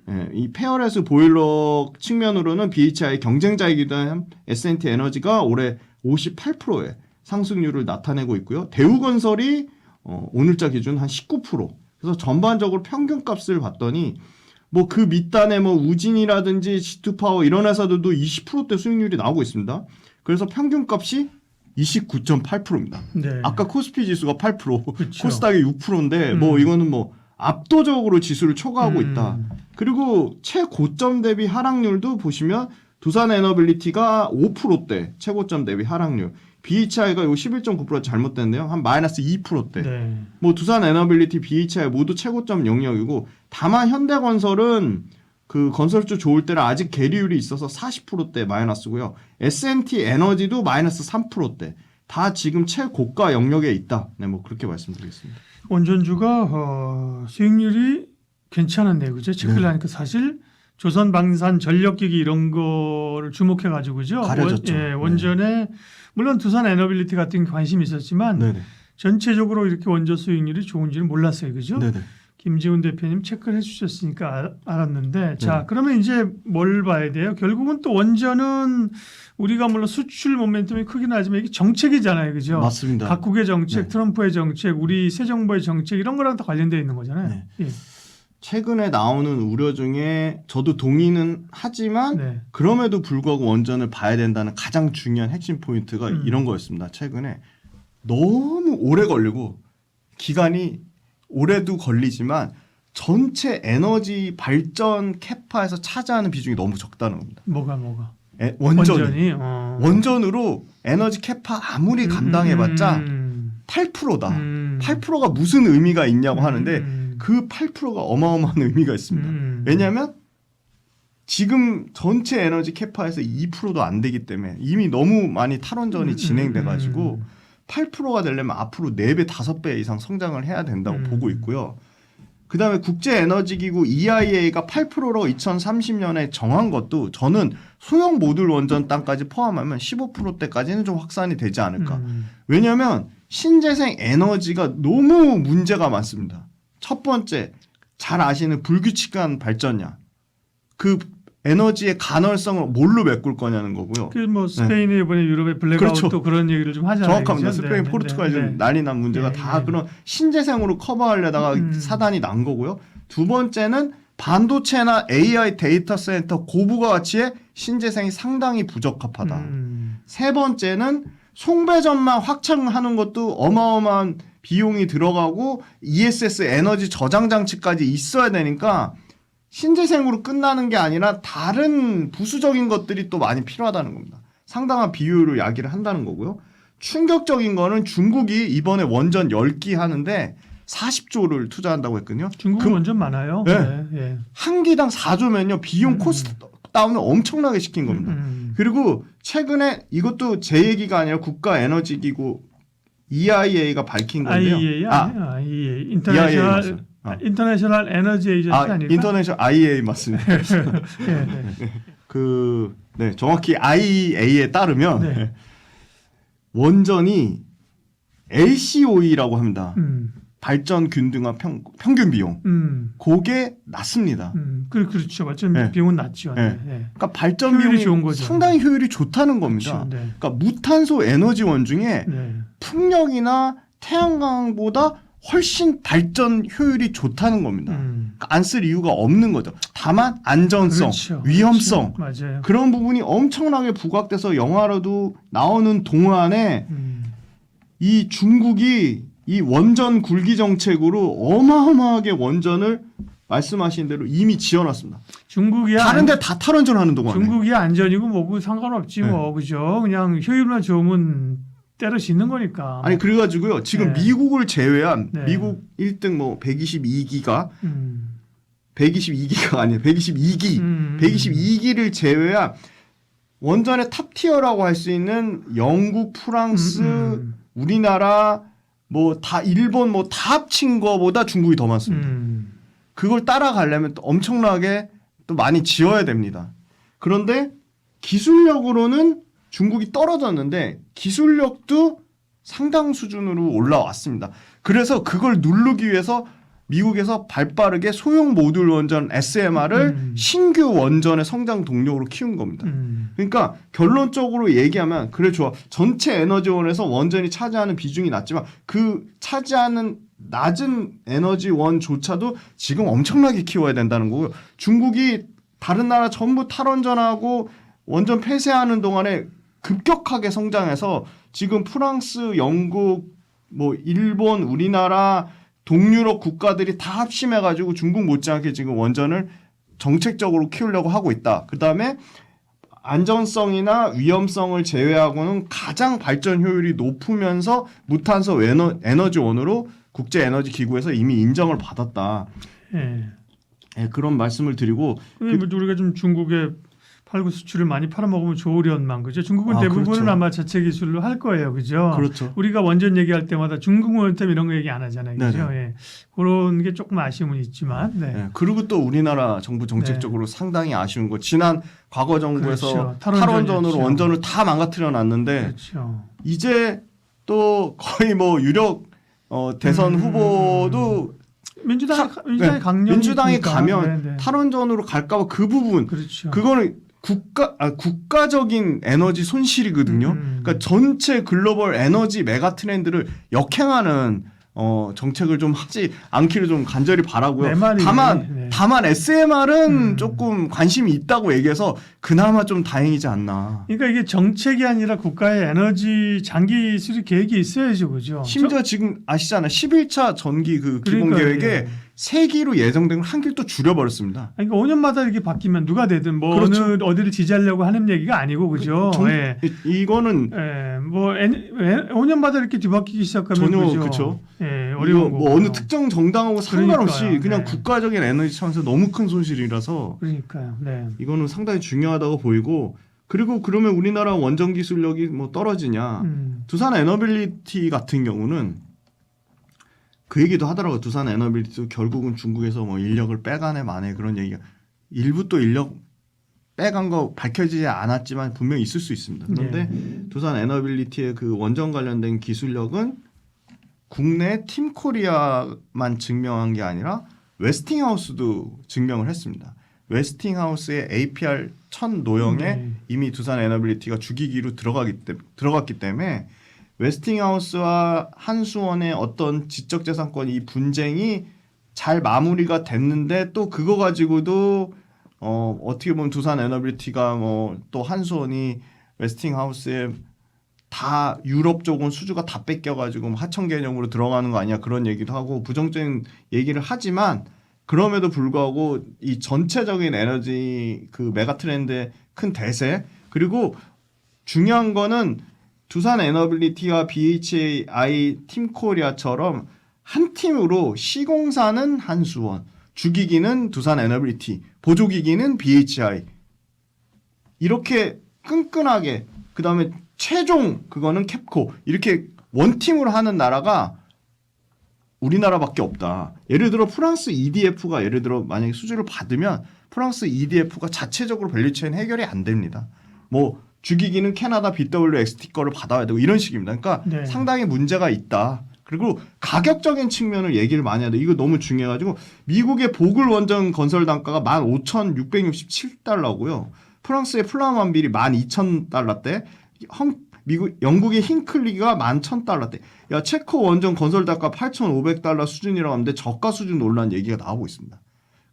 예, 이 페어레스 보일러 측면으로는 BHI 경쟁자이기도 한 S&T 에너지가 올해 58%의 상승률을 나타내고 있고요. 대우건설이 오늘자 기준 한 19%. 그래서 전반적으로 평균값을 봤더니 뭐 그 밑단에 뭐 우진이라든지 G2파워 이런 회사들도 20%대 수익률이 나오고 있습니다. 그래서 평균값이 29.8%입니다. 네. 아까 코스피 지수가 8%, 그쵸. 코스닥이 6%인데 뭐 이거는 뭐 압도적으로 지수를 초과하고 있다. 그리고 최고점 대비 하락률도 보시면 두산 에너빌리티가 5%대 최고점 대비 하락률. BHI가 요 11.9% 잘못됐네요. 한 마이너스 2%대. 네. 뭐 두산 에너빌리티, BHI 모두 최고점 영역이고 다만 현대건설은 그 건설주 좋을 때는 아직 계리율이 있어서 40%대 마이너스고요. S&T 에너지도 마이너스 3%대. 다 지금 최고가 영역에 있다. 네, 뭐 그렇게 말씀드리겠습니다. 원전주가 수익률이 괜찮은데 그죠? 체크를 네. 하니까 사실 조선방산 전력기기 이런 거를 주목해 가지고 그죠? 가려졌죠. 원전에 물론 두산 에너빌리티 같은 관심이 있었지만 네네. 전체적으로 이렇게 원전 수익률이 좋은지는 몰랐어요. 그죠? 네네. 김지훈 대표님 체크를 해 주셨으니까 알았는데 자, 그러면 이제 뭘 봐야 돼요? 결국은 또 원전은 우리가 물론 수출 모멘텀이 크긴 하지만 이게 정책이잖아요. 그죠? 맞습니다. 각국의 정책, 네. 트럼프의 정책, 우리 새 정부의 정책 이런 거랑 다 관련되어 있는 거잖아요. 네. 예. 최근에 나오는 우려 중에 저도 동의는 하지만 네. 그럼에도 불구하고 원전을 봐야 된다는 가장 중요한 핵심 포인트가 이런 거였습니다. 최근에 너무 오래 걸리고 기간이 올해도 걸리지만 전체 에너지 발전 캐파에서 차지하는 비중이 너무 적다는 겁니다. 뭐가 원전이. 어. 원전으로 에너지 캐파 아무리 감당해봤자 8%다. 8%가 무슨 의미가 있냐고 하는데 그 8%가 어마어마한 의미가 있습니다. 왜냐하면 지금 전체 에너지 캐파에서 2%도 안 되기 때문에 이미 너무 많이 탈원전이 진행돼 가지고 8%가 되려면 앞으로 4배, 5배 이상 성장을 해야 된다고 보고 있고요. 그다음에 국제에너지기구 EIA가 8%로 2030년에 정한 것도 저는 소형 모듈 원전 땅까지 포함하면 15%대까지는 좀 확산이 되지 않을까. 왜냐하면 신재생 에너지가 너무 문제가 많습니다. 첫 번째, 잘 아시는 불규칙한 발전량. 그 에너지의 간헐성을 뭘로 메꿀 거냐는 거고요. 그 뭐 스페인이 이번에 유럽의 블랙아웃도 그렇죠. 그런 얘기를 좀 하잖아요. 정확합니다. 그죠? 스페인, 네, 포르투갈 네, 좀 네. 난리 난 문제가 다 그런 신재생으로 커버하려다가 사단이 난 거고요. 두 번째는 반도체나 AI 데이터 센터 고부가 가치의 신재생이 상당히 부적합하다. 세 번째는 송배전망 확장하는 것도 어마어마한 비용이 들어가고 ESS 에너지 저장 장치까지 있어야 되니까 신재생으로 끝나는 게 아니라 다른 부수적인 것들이 또 많이 필요하다는 겁니다. 상당한 비율을 야기를 한다는 거고요. 충격적인 거는 중국이 이번에 원전 10기 하는데 40조를 투자한다고 했거든요. 중국은 원전 많아요. 네. 예. 한 기당 4조면요. 비용 코스트 다운을 엄청나게 시킨 겁니다. 그리고 최근에 이것도 제 얘기가 아니라 국가에너지기구 EIA가 밝힌 건데요. IEA 인터내셔널 인터내셔널 에너지 에이전시 아닐까? 인터내셔널 IEA 맞습니다. 네, 정확히 IEA에 따르면 네. 원전이 LCOE라고 합니다. 발전 균등화 평균 비용. 그게 낮습니다. 그렇죠. 발전 네. 비용은 낮죠. 네. 네. 네. 그러니까 발전 효율이 비용이 좋은 거죠. 상당히 효율이 좋다는 겁니다. 그렇죠. 네. 그러니까 무탄소 에너지원 중에 네. 풍력이나 태양광보다 훨씬 발전 효율이 좋다는 겁니다. 그러니까 안 쓸 이유가 없는 거죠. 다만 안전성, 그렇죠. 위험성 그렇죠. 맞아요. 그런 부분이 엄청나게 부각돼서 영화로도 나오는 동안에 이 중국이 이 원전 굴기 정책으로 어마어마하게 원전을 말씀하신 대로 이미 지어놨습니다. 중국이야. 다른데 다 탈원전하는 동안에. 중국이 안전이고 뭐고 상관없지 뭐 네. 그죠. 그냥 효율만 좋으면 때려 짓는 거니까. 아니 그래가지고요. 지금 네. 미국을 제외한 네. 미국 1등 뭐 122기가 122기가 아니에요. 122기. 122기를 제외한 원전의 탑티어라고 할 수 있는 영국, 프랑스, 우리나라 뭐 다 일본 뭐 다 합친 거보다 중국이 더 많습니다. 그걸 따라가려면 또 엄청나게 또 많이 지어야 됩니다. 그런데 기술력으로는 중국이 떨어졌는데 기술력도 상당 수준으로 올라왔습니다. 그래서 그걸 누르기 위해서 미국에서 발빠르게 소형 모듈 원전 SMR을 신규 원전의 성장 동력으로 키운 겁니다. 그러니까 결론적으로 얘기하면 그래 좋아. 전체 에너지원에서 원전이 차지하는 비중이 낮지만 그 차지하는 낮은 에너지원조차도 지금 엄청나게 키워야 된다는 거고요. 중국이 다른 나라 전부 탈원전하고 원전 폐쇄하는 동안에 급격하게 성장해서 지금 프랑스, 영국, 뭐 일본, 우리나라, 동유럽 국가들이 다 합심해가지고 중국 못지않게 지금 원전을 정책적으로 키우려고 하고 있다. 그 다음에 안전성이나 위험성을 제외하고는 가장 발전 효율이 높으면서 무탄소 에너지원으로 국제에너지기구에서 이미 인정을 받았다. 예. 네, 그런 말씀을 드리고 우리가 좀 중국에 팔고 수출을 많이 팔아먹으면 좋으련만 그죠. 중국은 대부분은 그렇죠. 아마 자체 기술로 할 거예요, 그죠. 그렇죠. 우리가 원전 얘기할 때마다 중국 원전 이런 거 얘기 안 하잖아요, 그죠. 예. 그런 게 조금 아쉬움은 있지만. 네. 네, 그리고 또 우리나라 정부 정책적으로 상당히 아쉬운 거 지난 과거 정부에서 그렇죠. 탈원전으로 탈원전이었죠. 원전을 다 망가뜨려 놨는데 그렇죠. 이제 또 거의 뭐 유력 대선 후보도 민주당이 강령 민주당이 가면 탈원전으로 갈까봐 그 부분 그렇죠. 그거는 국가적인 에너지 손실이거든요. 그러니까 전체 글로벌 에너지 메가 트렌드를 역행하는 정책을 좀 하지 않기를 좀 간절히 바라고요. 다만 SMR은 조금 관심이 있다고 얘기해서 그나마 좀 다행이지 않나. 그러니까 이게 정책이 아니라 국가의 에너지 장기 수립 계획이 있어야죠, 그죠? 심지어 지금 아시잖아요. 11차 전기 그 기본 계획에 3기로 예정된 걸 1기를 또 줄여버렸습니다. 그러니까 5년마다 이렇게 바뀌면 누가 되든 뭐 그렇죠. 어느 어디를 지지하려고 하는 얘기가 아니고 그죠? 예. 이거는 뭐 5년마다 이렇게 뒤바뀌기 시작하면 전혀 그죠? 예, 어려운 뭐 어느 특정 정당하고 상관없이 그러니까요. 그냥 네. 국가적인 에너지 차원에서 너무 큰 손실이라서 그러니까요. 네. 이거는 상당히 중요하다고 보이고 그리고 그러면 우리나라 원전 기술력이 뭐 떨어지냐? 두산 에너빌리티 같은 경우는 그 얘기도 하더라고요. 두산 에너빌리티도 결국은 중국에서 뭐 인력을 빼가네 마네 그런 얘기가 일부 또 인력 빼간 거 밝혀지지 않았지만 분명히 있을 수 있습니다. 그런데 두산 에너빌리티의 그 원전 관련된 기술력은 국내 팀코리아만 증명한 게 아니라 웨스팅하우스도 증명을 했습니다. 웨스팅하우스의 APR 1000 노형에 이미 두산 에너빌리티가 주기기로 들어갔기 때문에 웨스팅하우스와 한수원의 어떤 지적재산권 이 분쟁이 잘 마무리가 됐는데 또 그거 가지고도 어떻게 보면 두산 에너빌리티가 뭐 또 한수원이 웨스팅하우스에 다 유럽 쪽은 수주가 다 뺏겨가지고 하청 개념으로 들어가는 거 아니야 그런 얘기도 하고 부정적인 얘기를 하지만 그럼에도 불구하고 이 전체적인 에너지 그 메가 트렌드의 큰 대세 그리고 중요한 거는 두산 에너빌리티와 BHI 팀코리아처럼 한 팀으로 시공사는 한수원, 주기기는 두산 에너빌리티, 보조기기는 BHI 이렇게 끈끈하게 그다음에 최종 그거는 캡코 이렇게 원팀으로 하는 나라가 우리나라밖에 없다. 예를 들어 프랑스 EDF가 예를 들어 만약에 수주를 받으면 프랑스 EDF가 자체적으로 밸류체인 해결이 안 됩니다. 뭐 주기기는 캐나다 BWXT 거를 받아야 되고 이런 식입니다. 그러니까 상당히 문제가 있다. 그리고 가격적인 측면을 얘기를 많이 해야 돼. 이거 너무 중요해가지고 미국의 보글 원전 건설 단가가 15,667달러고요. 프랑스의 플라만빌이 12,000달러대. 영국의 힌클리가 11,000달러대. 야 체코 원전 건설 단가 8,500달러 수준이라고 하는데 저가 수준 논란 얘기가 나오고 있습니다.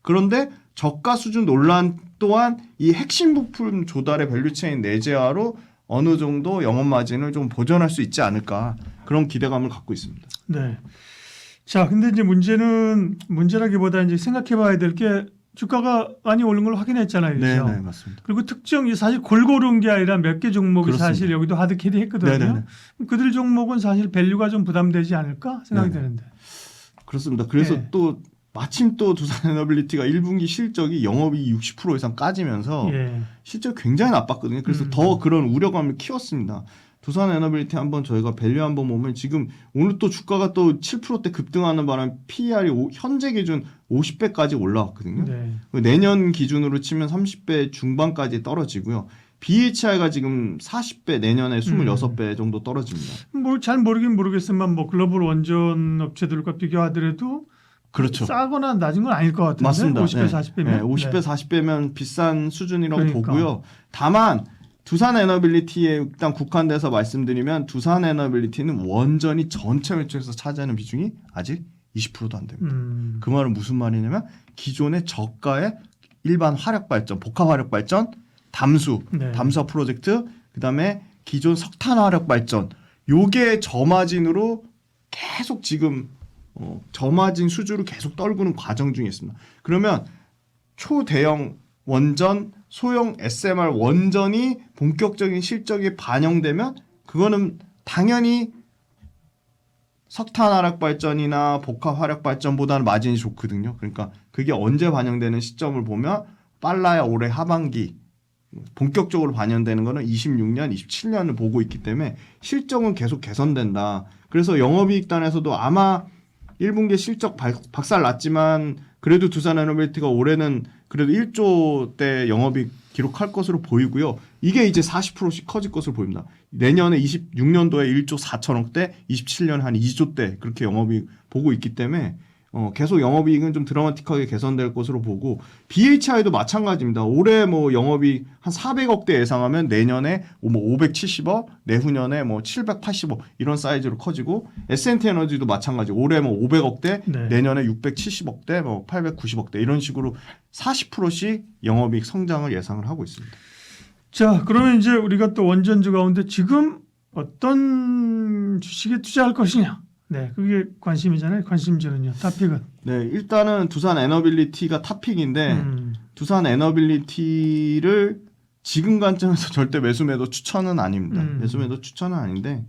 그런데 저가 수준 논란 또한 이 핵심 부품 조달의 밸류체인 내재화로 어느 정도 영업 마진을 좀 보전할 수 있지 않을까. 그런 기대감을 갖고 있습니다. 네. 자, 근데 이제 문제라기보다 이제 생각해봐야 될 게 주가가 많이 오른 걸 확인했잖아요. 네, 그렇죠? 네, 맞습니다. 그리고 특정 사실 골고루 온 게 아니라 몇 개 종목이 그렇습니다. 사실 여기도 하드캐리 했거든요. 네, 네, 네. 그들 종목은 사실 밸류가 좀 부담되지 않을까 생각이 네. 되는데. 그렇습니다. 그래서 네. 또 마침 또 두산에너빌리티가 1분기 실적이 영업이익 60% 이상 까지면서 예. 실적이 굉장히 나빴거든요. 그래서 더 그런 우려감을 키웠습니다. 두산에너빌리티 한번 저희가 밸류 한번 보면 지금 오늘 또 주가가 또 7%대 급등하는 바람에 PER이 현재 기준 50배까지 올라왔거든요. 네. 내년 기준으로 치면 30배 중반까지 떨어지고요. BHI가 지금 40배, 내년에 26배 정도 떨어집니다. 뭐 잘 모르긴 모르겠지만 뭐 글로벌 원전 업체들과 비교하더라도 그렇죠. 싸거나 낮은 건 아닐 것 같은데. 맞습니다. 50배, 네. 40배면. 네, 50배, 40배면 비싼 수준이라고 그러니까. 보고요. 다만 두산에너빌리티에 일단 국한돼서 말씀드리면 두산에너빌리티는 원전이 전체 매출에서 차지하는 비중이 아직 20%도 안 됩니다. 그 말은 무슨 말이냐면 기존의 저가의 일반 화력발전, 복합화력발전, 담수, 네. 담수화 프로젝트, 그다음에 기존 석탄 화력발전 요게 저마진으로 계속 지금 저마진 수주를 계속 떨구는 과정 중에 있습니다. 그러면 초대형 원전, 소형 SMR 원전이 본격적인 실적이 반영되면 그거는 당연히 석탄 화력 발전이나 복합 화력 발전보다는 마진이 좋거든요. 그러니까 그게 언제 반영되는 시점을 보면 빨라야 올해 하반기, 본격적으로 반영되는 거는 26년, 27년을 보고 있기 때문에 실적은 계속 개선된다. 그래서 영업이익단에서도 아마 1분기 실적 박살 났지만 그래도 두산에너빌리티가 올해는 그래도 1조대 영업이익 기록할 것으로 보이고요. 이게 이제 40%씩 커질 것으로 보입니다. 내년에 26년도에 1조 4천억대, 27년에 한 2조대 그렇게 영업이익 보고 있기 때문에 계속 영업이익은 좀 드라마틱하게 개선될 것으로 보고 BHI도 마찬가지입니다. 올해 뭐 영업이익 한 400억대 예상하면 내년에 뭐 570억, 내후년에 뭐 780억 이런 사이즈로 커지고 S&T에너지도 마찬가지. 올해 뭐 500억대, 네. 내년에 670억대, 뭐 890억대 이런 식으로 40%씩 영업이익 성장을 예상을 하고 있습니다. 자, 그러면 이제 우리가 또 원전주 가운데 지금 어떤 주식에 투자할 것이냐. 네, 그게 관심이잖아요. 관심주는요. 탑픽은. 네, 일단은 두산에너빌리티가 탑픽인데 두산에너빌리티를 지금 관점에서 절대 매수매도 추천은 아닙니다. 매수매도 추천은 아닌데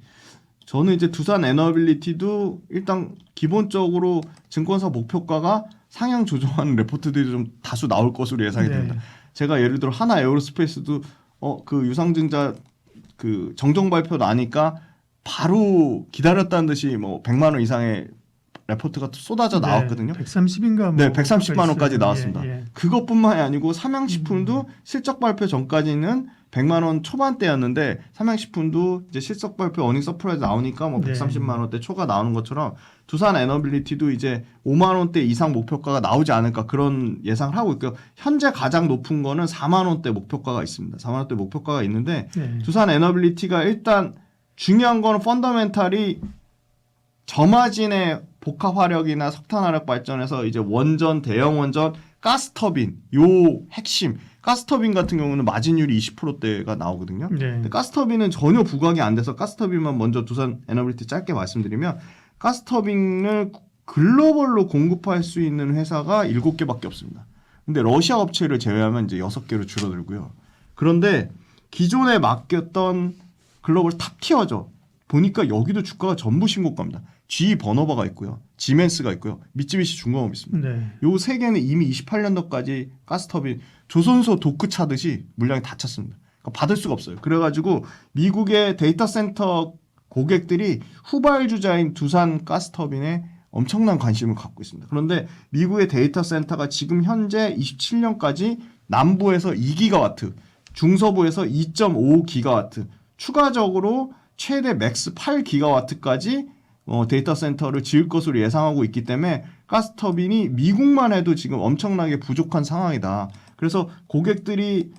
저는 이제 두산에너빌리티도 일단 기본적으로 증권사 목표가가 상향 조정하는 레포트들이 좀 다수 나올 것으로 예상이 됩니다. 제가 예를 들어 하나 에어로스페이스도 그 유상증자 그 정정 발표 나니까 바로 기다렸다는 듯이 뭐 100만 원 이상의 레포트가 쏟아져 나왔거든요. 130인가 뭐 네, 130만 원까지 있어요. 나왔습니다. 예. 그것뿐만이 아니고 삼양식품도 실적 발표 전까지는 100만 원 초반대였는데 삼양식품도 이제 실적 발표 어닝 서프라이즈 나오니까 뭐 130만 원대 초가 나오는 것처럼 두산에너빌리티도 이제 5만 원대 이상 목표가가 나오지 않을까 그런 예상을 하고 있고요. 현재 가장 높은 거는 4만 원대 목표가가 있습니다. 4만 원대 목표가가 있는데 두산에너빌리티가 일단 중요한 거는 펀더멘탈이 저마진의 복합화력이나 석탄화력 발전에서 이제 원전, 대형 원전, 가스터빈 요 핵심 가스터빈 같은 경우는 마진율이 20%대가 나오거든요. 근데 가스터빈은 전혀 부각이 안 돼서 가스터빈만 먼저 두산에너빌리티 짧게 말씀드리면 가스터빈을 글로벌로 공급할 수 있는 회사가 7개밖에 없습니다. 근데 러시아 업체를 제외하면 이제 6개로 줄어들고요. 그런데 기존에 맡겼던 글로벌 탑티어죠. 보니까 여기도 주가가 전부 신고가입니다. GE 버너바가 있고요. 지멘스가 있고요. 미쯔비시 중공업 있습니다. 요 세 개는 이미 28년도까지 가스터빈 조선소 도크 차듯이 물량이 다 찼습니다. 그러니까 받을 수가 없어요. 그래가지고 미국의 데이터 센터 고객들이 후발주자인 두산 가스터빈에 엄청난 관심을 갖고 있습니다. 그런데 미국의 데이터 센터가 지금 현재 27년까지 남부에서 2기가와트, 중서부에서 2.5기가와트, 추가적으로 최대 맥스 8기가와트까지 데이터 센터를 지을 것으로 예상하고 있기 때문에 가스터빈이 미국만 해도 지금 엄청나게 부족한 상황이다. 그래서 고객들이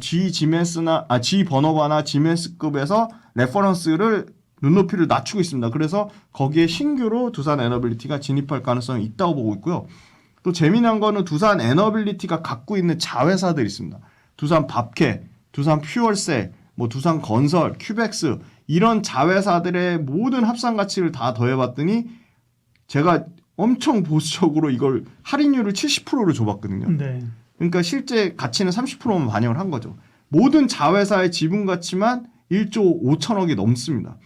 GE 버너바나 지멘스급에서 레퍼런스를 눈높이를 낮추고 있습니다. 그래서 거기에 신규로 두산에너빌리티가 진입할 가능성이 있다고 보고 있고요. 또 재미난 거는 두산에너빌리티가 갖고 있는 자회사들이 있습니다. 두산 밥캐, 두산 퓨얼셀, 뭐 두산건설, 큐벡스 이런 자회사들의 모든 합산 가치를 다 더해봤더니 제가 엄청 보수적으로 이걸 할인율을 70%로 줘봤거든요. 네. 그러니까 실제 가치는 30%만 반영을 한 거죠. 모든 자회사의 지분 가치만 1조 5천억이 넘습니다.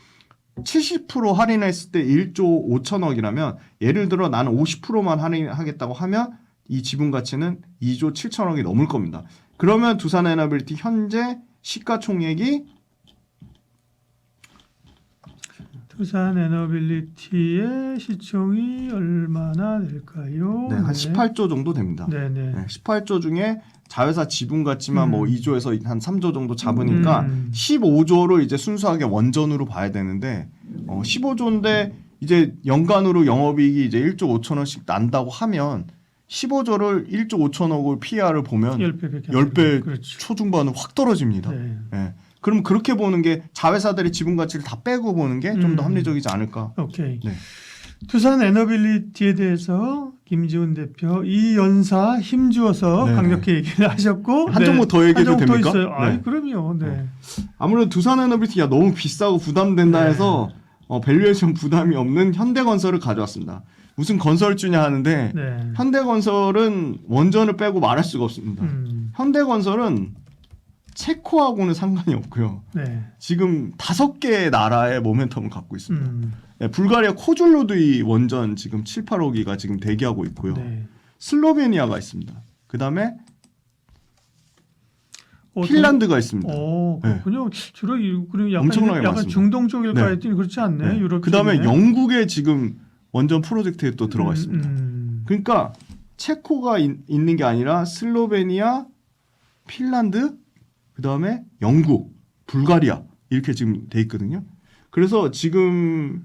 70% 할인했을 때 1조 5천억이라면 예를 들어 나는 50%만 할인하겠다고 하면 이 지분 가치는 2조 7천억이 넘을 겁니다. 그러면 두산에너빌리티 현재 시가총액이 두산에너빌리티의 시총이 얼마나 될까요? 네, 한 18조 정도 됩니다. 네네. 네, 18조 중에 자회사 지분 가치만 뭐 2조에서 한 3조 정도 잡으니까 15조를 이제 순수하게 원전으로 봐야 되는데 15조인데 이제 연간으로 영업이익이 이제 1조 5천억씩 난다고 하면 15조를 1조 5천억을 PR을 보면 10배 그렇죠. 초중반은 확 떨어집니다. 네. 네. 그럼 그렇게 보는 게 자회사들의 지분 가치를 다 빼고 보는 게 좀 더 합리적이지 않을까. 오케이. 네. 두산에너빌리티에 대해서 김지훈 대표 이 연사 힘주어서 네네. 강력히 얘기를 하셨고 한 종목 더 얘기해도 한 종목 됩니까? 더 있어요. 네. 아이, 그럼요. 네. 아무래도 두산에너빌리티가 너무 비싸고 부담된다 네. 해서 밸류에이션 부담이 없는 현대건설을 가져왔습니다. 무슨 건설주냐 하는데 네. 현대건설은 원전을 빼고 말할 수가 없습니다. 현대건설은 체코하고는 상관이 없고요. 네. 지금 5개의 나라의 모멘텀을 갖고 있습니다. 음. 네, 불가리아 코줄로드이 원전 지금 7, 8호기가 지금 대기하고 있고요. 네. 슬로베니아가 있습니다. 그 다음에 핀란드가 있습니다. 그렇군요. 주로 그럼 약간, 엄청나게 약간 많습니다. 중동 쪽일까 네. 했더니 그렇지 않네. 네. 유럽 그다음에 쪽이네. 영국에 지금 원전 프로젝트에 또 들어가 있습니다. 그러니까 체코가 있는 게 아니라 슬로베니아, 핀란드, 그다음에 영국, 불가리아 이렇게 지금 돼 있거든요. 그래서 지금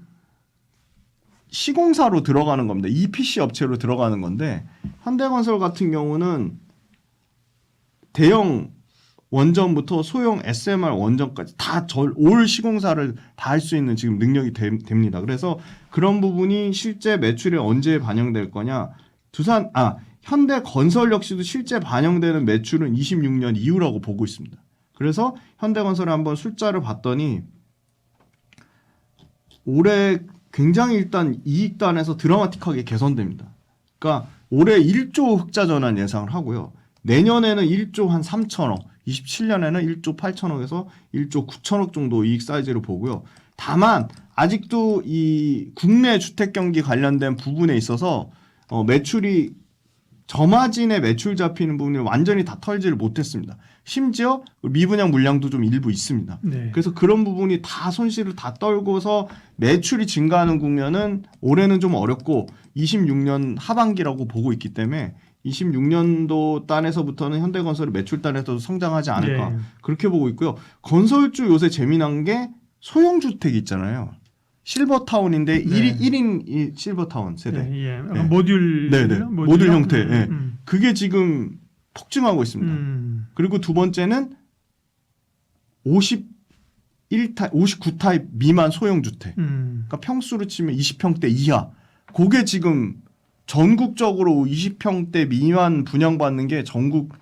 시공사로 들어가는 겁니다. EPC 업체로 들어가는 건데 현대건설 같은 경우는 대형 원전부터 소형 SMR 원전까지 다 올 시공사를 다 할 수 있는 지금 능력이 됩니다. 그래서 그런 부분이 실제 매출에 언제 반영될 거냐? 현대건설 역시도 실제 반영되는 매출은 26년 이후라고 보고 있습니다. 그래서 현대건설에 한번 숫자를 봤더니 올해 굉장히 일단 이익단에서 드라마틱하게 개선됩니다. 그러니까 올해 1조 흑자 전환 예상을 하고요. 내년에는 1조 한 3천억, 27년에는 1조 8천억에서 1조 9천억 정도 이익 사이즈를 보고요. 다만 아직도 이 국내 주택 경기 관련된 부분에 있어서 매출이 저마진의 매출 잡히는 부분을 완전히 다 털지를 못했습니다. 심지어 미분양 물량도 좀 일부 있습니다. 네. 그래서 그런 부분이 다 손실을 다 떨고서 매출이 증가하는 국면은 올해는 좀 어렵고 26년 하반기라고 보고 있기 때문에 26년도 단에서부터는 현대건설이 매출 단에서도 성장하지 않을까 네. 그렇게 보고 있고요. 건설주 요새 재미난 게 소형주택 있잖아요. 실버타운인데 네. 1인 실버타운 세대. 네, 예. 네. 모듈 네네. 모듈 형태. 네. 그게 지금 폭증하고 있습니다. 그리고 두 번째는 59타입 미만 소형주택. 그러니까 평수로 치면 20평대 이하. 그게 지금 전국적으로 20평대 미만 분양받는 게 전국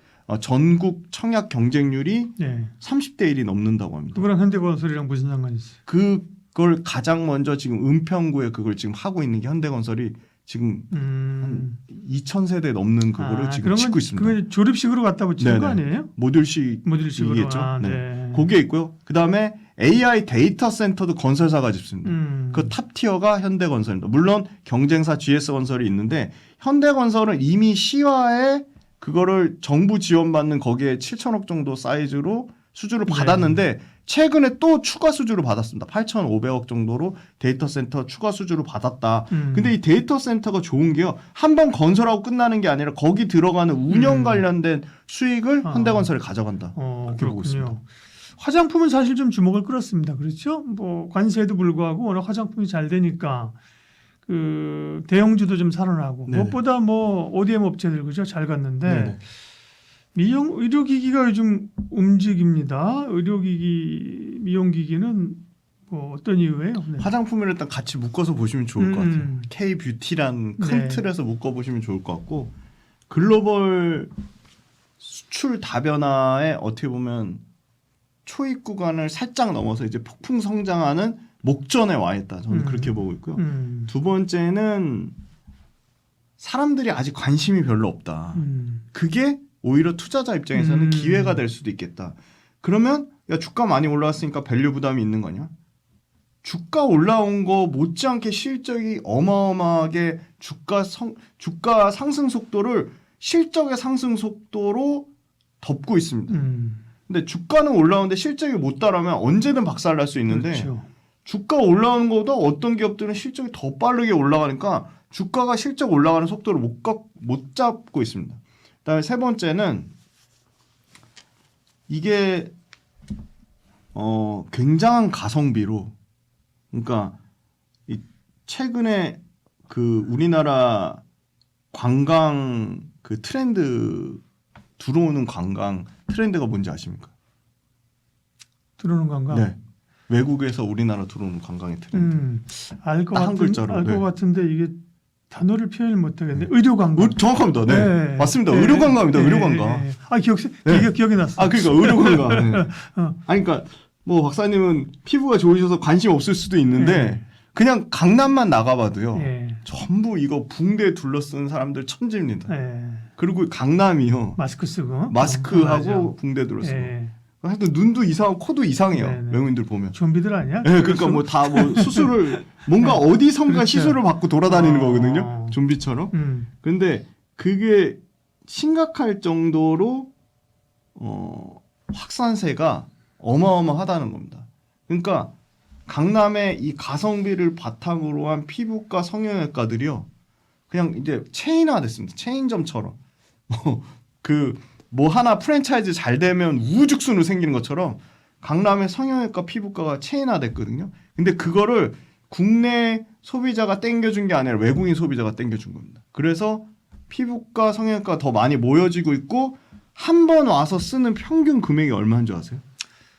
청약 경쟁률이 네. 30대 1이 넘는다고 합니다. 그거랑 현대건설이랑 무슨 상관이 있어요? 그걸 가장 먼저 지금 은평구에 그걸 지금 하고 있는 게 현대건설이 지금 한 2,000세대 넘는 그거를 지금 짓고 있습니다. 그게 조립식으로 갖다 붙이는 거 아니에요? 모듈식이겠죠. 네. 네. 그게 있고요. 그다음에 AI 데이터 센터도 건설사가 짓습니다. 그 탑티어가 현대건설입니다. 물론 경쟁사 GS건설이 있는데 현대건설은 이미 시화에 그거를 정부 지원받는 거기에 7천억 정도 사이즈로 수주를 받았는데 최근에 또 추가 수주를 받았습니다. 8,500억 정도로 데이터 센터 추가 수주를 받았다. 근데 이 데이터 센터가 좋은 게요. 한 번 건설하고 끝나는 게 아니라 거기 들어가는 운영 관련된 수익을 현대건설이 가져간다. 그렇게 보고 있습니다. 화장품은 사실 좀 주목을 끌었습니다. 그렇죠? 뭐 관세에도 불구하고 워낙 화장품이 잘 되니까 그 대형주도 좀 살아나고 네네. 무엇보다 뭐 ODM 업체들 그죠? 잘 갔는데 네네. 의료기기가 요즘 움직입니다. 미용기기는 뭐 어떤 이유예요? 네. 화장품을 일단 같이 묶어서 보시면 좋을 것 같아요. K-뷰티란 큰 네. 틀에서 묶어보시면 좋을 것 같고 글로벌 수출 다변화에 어떻게 보면 초입 구간을 살짝 넘어서 이제 폭풍 성장하는 목전에 와 있다. 저는 그렇게 보고 있고요. 두 번째는 사람들이 아직 관심이 별로 없다. 그게 오히려 투자자 입장에서는 기회가 될 수도 있겠다. 그러면 야 주가 많이 올라왔으니까 밸류 부담이 있는 거냐? 주가 올라온 거 못지않게 실적이 어마어마하게 주가 상승 속도를 실적의 상승 속도로 덮고 있습니다. 근데 주가는 올라오는데 실적이 못 따라오면 언제든 박살날 수 있는데 그렇죠. 주가 올라오는 것보다 어떤 기업들은 실적이 더 빠르게 올라가니까 주가가 실적 올라가는 속도를 못 잡고 있습니다. 그다음에 세 번째는 이게 굉장한 가성비로 그러니까 최근에 그 우리나라 관광 그 트렌드 들어오는 관광 트렌드가 뭔지 아십니까? 들어오는 건가? 네. 외국에서 우리나라 들어오는 관광의 트렌드. 알 것 한 글자로. 알 것 네. 같은데 이게 단어를 표현을 못 하겠네. 의료 관광. 정확합니다. 네. 네. 맞습니다. 네. 의료 관광입니다. 네. 의료 관광. 네. 아 기억이 났어. 아 그러니까 의료 관광. 네. 아니 그러니까 뭐 박사님은 피부가 좋으셔서 관심 없을 수도 있는데 네. 그냥 강남만 나가봐도요. 네. 전부 이거 붕대 둘러쓴 사람들 천지입니다. 네. 그리고 강남이요. 마스크 쓰고 마스크하고 붕대 둘러쓰고. 네. 하여튼 눈도 이상하고 코도 이상해요. 네, 네. 외국인들 보면. 좀비들 아니야? 네, 그러니까 뭐 다 뭐 수술을 뭔가 네. 어디선가 그렇죠. 시술을 받고 돌아다니는 거거든요. 좀비처럼. 근데 그게 심각할 정도로 확산세가 어마어마하다는 겁니다. 그러니까 강남의 이 가성비를 바탕으로 한 피부과 성형외과들이요. 그냥 이제 체인화됐습니다. 체인점처럼. 뭐 하나 프랜차이즈 잘 되면 우후죽순으로 생기는 것처럼 강남의 성형외과 피부과가 체인화됐거든요. 근데 그거를 국내 소비자가 땡겨준 게 아니라 외국인 소비자가 땡겨준 겁니다. 그래서 피부과 성형외과가 더 많이 모여지고 있고 한 번 와서 쓰는 평균 금액이 얼마인 줄 아세요?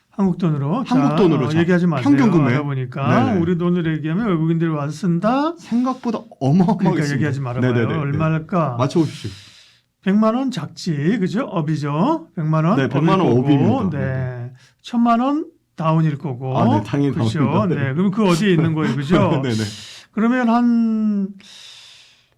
한국 돈으로. 한국 돈으로 자, 얘기하지 마세요. 평균 금액. 알아보니까 네네. 우리 돈으로 얘기하면 외국인들이 와서 쓴다. 생각보다 어마어마하게 그러니까 얘기하지 말아봐요. 네네네. 얼마일까? 맞춰보십시오. 100만 원 작지, 그죠? 업이죠. 100만 원. 네, 100만 원 업입니다. 네. 1000만 원 다운일 거고. 아, 네, 당연히 그렇죠. 다운입니다. 네. 그럼 그 어디에 있는 거예요, 그죠? 네네. 그러면 한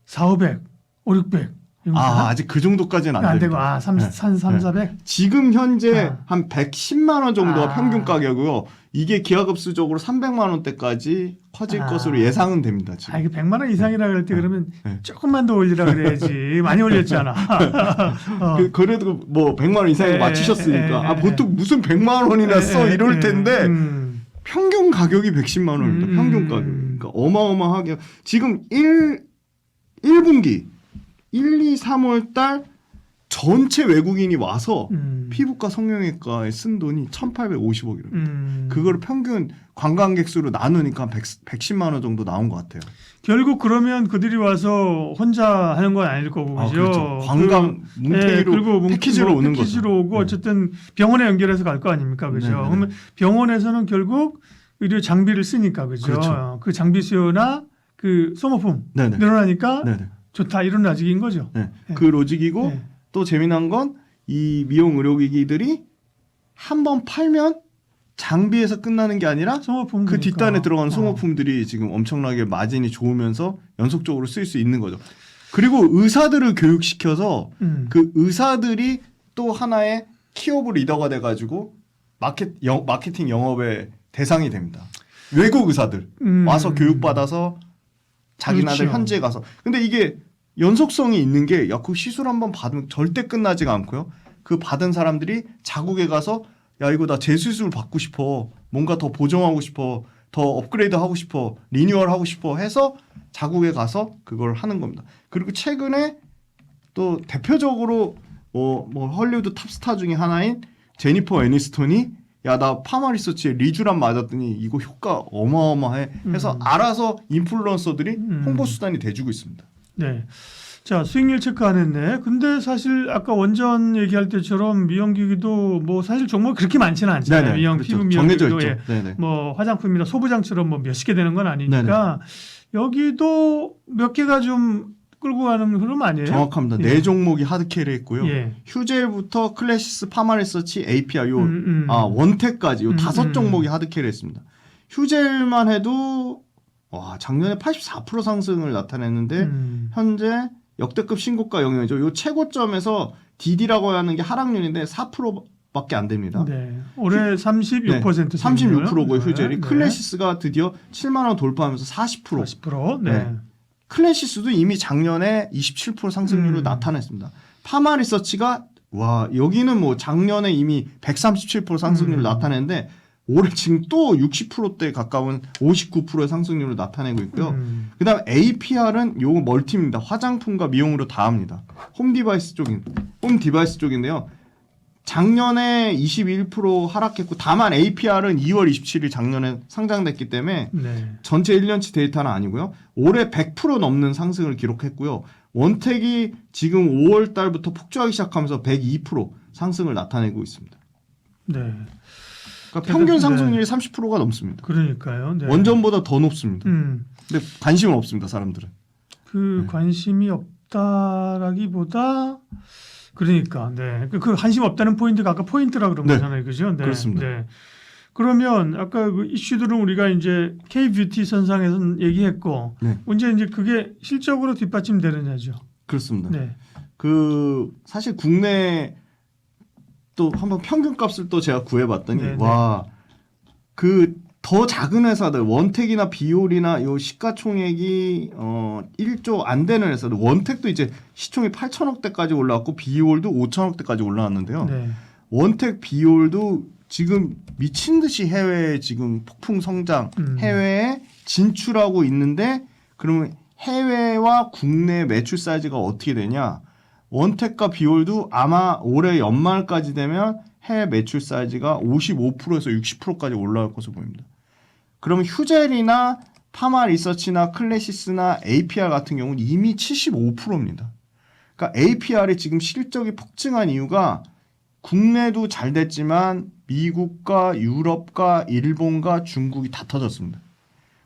4, 500, 5, 600. 아직 그 정도까지는 안 안 되고, 됩니다. 3, 400? 지금 현재 한 110만 원 정도가 아. 평균 가격이고요. 이게 기하급수적으로 300만 원대까지 커질 것으로 예상은 됩니다. 지금. 이게 100만 원 이상이라 그럴 때 그러면 네. 조금만 더 올리라 그래야지. 많이 올렸잖아. 그래도 뭐 100만 원 이상에 맞추셨으니까 보통 무슨 100만 원이나 써 이럴 텐데 평균 가격이 110만 원입니다. 평균 가격. 그러니까 어마어마하게 지금 1분기 1, 2, 3월 달 전체 외국인이 와서 피부과 성형외과에 쓴 돈이 1,850억이랍니다. 그걸 평균 관광객 수로 나누니까 110만 원 정도 나온 것 같아요. 결국 그러면 그들이 와서 혼자 하는 건 아닐 거고, 그죠? 그렇죠. 관광 뭉태기로 패키지로 오는 거죠. 패키지로 오고 어쨌든 병원에 연결해서 갈 거 아닙니까, 그죠? 네네. 그러면 병원에서는 결국 의료 장비를 쓰니까, 그죠? 그렇죠. 그 장비 수요나 그 소모품 네네. 늘어나니까 네네. 좋다 이런 로직인 거죠. 네. 네. 그 로직이고 네. 또 재미난 건 이 미용 의료기기들이 한 번 팔면 장비에서 끝나는 게 아니라 소모품 그 뒷단에 들어가는 어. 소모품들이 지금 엄청나게 마진이 좋으면서 연속적으로 쓸 수 있는 거죠. 그리고 의사들을 교육시켜서 그 의사들이 또 하나의 키오브 리더가 돼가지고 마케팅 영업의 대상이 됩니다. 외국 의사들 와서 교육받아서 자기네들 그렇죠. 현지에 가서. 근데 이게 연속성이 있는 게 그 시술 한번 받으면 절대 끝나지가 않고요. 그 받은 사람들이 자국에 가서 야 이거 나 재수술 받고 싶어. 뭔가 더 보정하고 싶어. 더 업그레이드 하고 싶어. 리뉴얼 하고 싶어 해서 자국에 가서 그걸 하는 겁니다. 그리고 최근에 또 대표적으로 뭐 헐리우드 탑스타 중에 하나인 제니퍼 애니스톤이 야 나 파마리서치에 리쥬란 맞았더니 이거 효과 어마어마해 해서 알아서 인플루언서들이 홍보 수단이 돼주고 있습니다. 네. 자, 수익률 체크 안 했네. 근데 사실 아까 원전 얘기할 때처럼 미용기기도 뭐 사실 종목이 그렇게 많지는 않잖아요. 네네, 미용, 그렇죠. 피부 정해져 미용기도 있죠. 네네. 뭐 화장품이나 소부장처럼 뭐 몇십 개 되는 건 아니니까 여기도 몇 개가 좀 끌고 가는 흐름 아니에요? 정확합니다. 예. 네 종목이 하드캐리 했고요. 예. 휴젤부터 클래시스, 파마리서치, APR 요 원택까지 요 음, 5종목이 하드캐리 했습니다. 휴젤만 해도 와, 작년에 84% 상승을 나타냈는데 현재 역대급 신고가 영역이죠. 요 최고점에서 DD라고 하는 게 하락률인데 4%밖에 안 됩니다. 네. 올해 36%. 36%고요, 네. 휴젤이. 네. 클래시스가 드디어 7만 원 돌파하면서 40%. 40%. 네. 네. 클래시스도 이미 작년에 27% 상승률을 나타냈습니다. 파마리서치가 와, 여기는 뭐 작년에 이미 137% 상승률을 나타냈는데 올해 지금 또 60%대 가까운 59%의 상승률을 나타내고 있고요. 그다음 APR은 요거 멀티입니다. 화장품과 미용으로 다 합니다. 홈 디바이스 쪽인데요. 작년에 21% 하락했고 다만 APR은 2월 27일 작년에 상장됐기 때문에 네. 전체 1년치 데이터는 아니고요. 올해 100% 넘는 상승을 기록했고요. 원택이 지금 5월 달부터 폭주하기 시작하면서 102% 상승을 나타내고 있습니다. 네. 그러니까 평균 상승률이 30%가 넘습니다. 그러니까요. 네. 원전보다 더 높습니다. 근데 관심은 없습니다, 사람들은. 그 관심이 없다라기보다 그러니까 그 관심 없다는 포인트가 아까 포인트라 그런 네. 거잖아요, 그죠? 네. 그렇습니다. 네. 그러면 아까 그 이슈들은 우리가 이제 K-뷰티 선상에서 얘기했고 네. 문제 이제 그게 실적으로 뒷받침되느냐죠. 그렇습니다. 네. 그 사실 국내 또 한번 평균값을 또 제가 구해봤더니 네, 와, 그 더 작은 회사들 원택이나 비올이나 요 시가총액이 1조 안 되는 회사들 원택도 이제 시총이 8천억대까지 올라왔고 비올도 5천억대까지 올라왔는데요. 네. 원택 비올도 지금 미친 듯이 해외에 지금 폭풍 성장, 해외에 진출하고 있는데 그러면 해외와 국내 매출 사이즈가 어떻게 되냐? 원택과 비올도 아마 올해 연말까지 되면 해외 매출 사이즈가 55%에서 60%까지 올라갈 것으로 보입니다. 그러면 휴젤이나 파마리서치나 클래시스나 APR 같은 경우는 이미 75%입니다. 그러니까 APR이 지금 실적이 폭증한 이유가 국내도 잘 됐지만 미국과 유럽과 일본과 중국이 다 터졌습니다.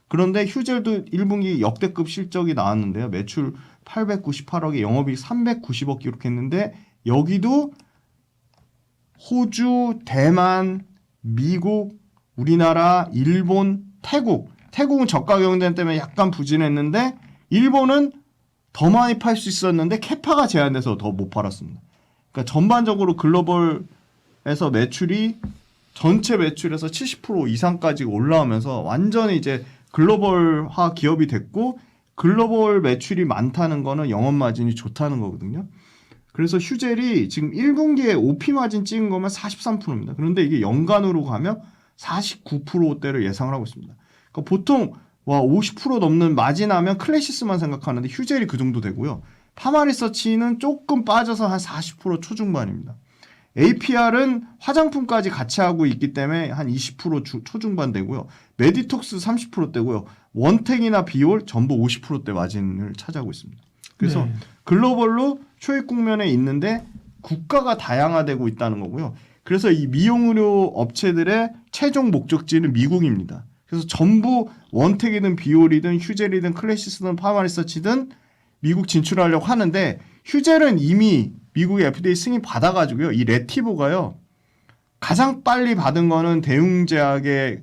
그런데 휴젤도 1분기 역대급 실적이 나왔는데요. 매출 898억에 영업이익 390억 기록했는데 여기도 호주, 대만, 미국, 우리나라, 일본, 태국은 저가 경쟁 때문에 약간 부진했는데 일본은 더 많이 팔 수 있었는데 캐파가 제한돼서 더 못 팔았습니다. 그러니까 전반적으로 글로벌에서 매출이 전체 매출에서 70% 이상까지 올라오면서 완전히 이제 글로벌화 기업이 됐고 글로벌 매출이 많다는 거는 영업 마진이 좋다는 거거든요. 그래서 휴젤이 지금 1분기에 OP 마진 찍은 거면 43%입니다. 그런데 이게 연간으로 가면 49%대를 예상을 하고 있습니다. 그러니까 보통 50% 넘는 마진하면 클래시스만 생각하는데 휴젤이 그 정도 되고요. 파마리서치는 조금 빠져서 한 40% 초중반입니다. APR은 화장품까지 같이 하고 있기 때문에 한 20% 초중반 되고요. 메디톡스 30%대고요. 원택이나 비올 전부 50%대 마진을 차지하고 있습니다. 그래서 네. 글로벌로 초입 국면에 있는데 국가가 다양화되고 있다는 거고요. 그래서 이 미용의료 업체들의 최종 목적지는 미국입니다. 그래서 전부 원택이든 비올이든 휴젤이든 클래시스든 파마리서치든 미국 진출하려고 하는데 휴젤은 이미 미국의 FDA 승인 받아가지고요. 이 레티보가요. 가장 빨리 받은 거는 대웅제약의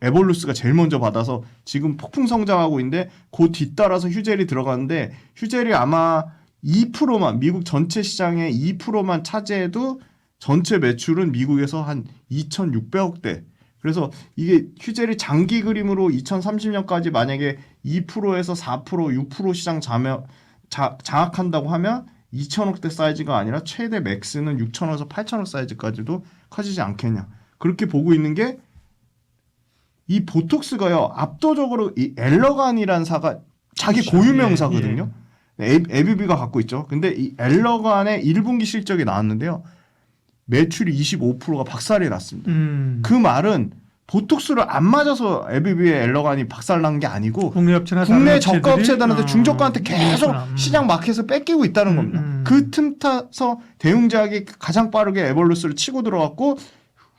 에볼루스가 제일 먼저 받아서 지금 폭풍 성장하고 있는데 그 뒤따라서 휴젤이 들어가는데 휴젤이 아마 2%만 미국 전체 시장의 2%만 차지해도 전체 매출은 미국에서 한 2,600억대. 그래서 이게 휴젤이 장기 그림으로 2030년까지 만약에 2%에서 4%, 6% 시장 장악한다고 하면 2천억대 사이즈가 아니라 최대 맥스는 6천억에서 8천억 사이즈까지도 커지지 않겠냐. 그렇게 보고 있는 게 이 보톡스가요. 압도적으로 이 엘러간이라는 사가 자기 그렇죠. 고유명사거든요. ABB가 갖고 있죠. 근데 이 엘러간의 1분기 실적이 나왔는데요. 매출이 25%가 박살이 났습니다. 그 말은 보톡스를 안 맞아서 ABB의 엘러간이 박살난 게 아니고 국내 저가 업체들한테 중저가한테 계속 시장 마켓을 뺏기고 있다는 겁니다. 그 틈 타서 대웅제약이 가장 빠르게 에볼루스를 치고 들어갔고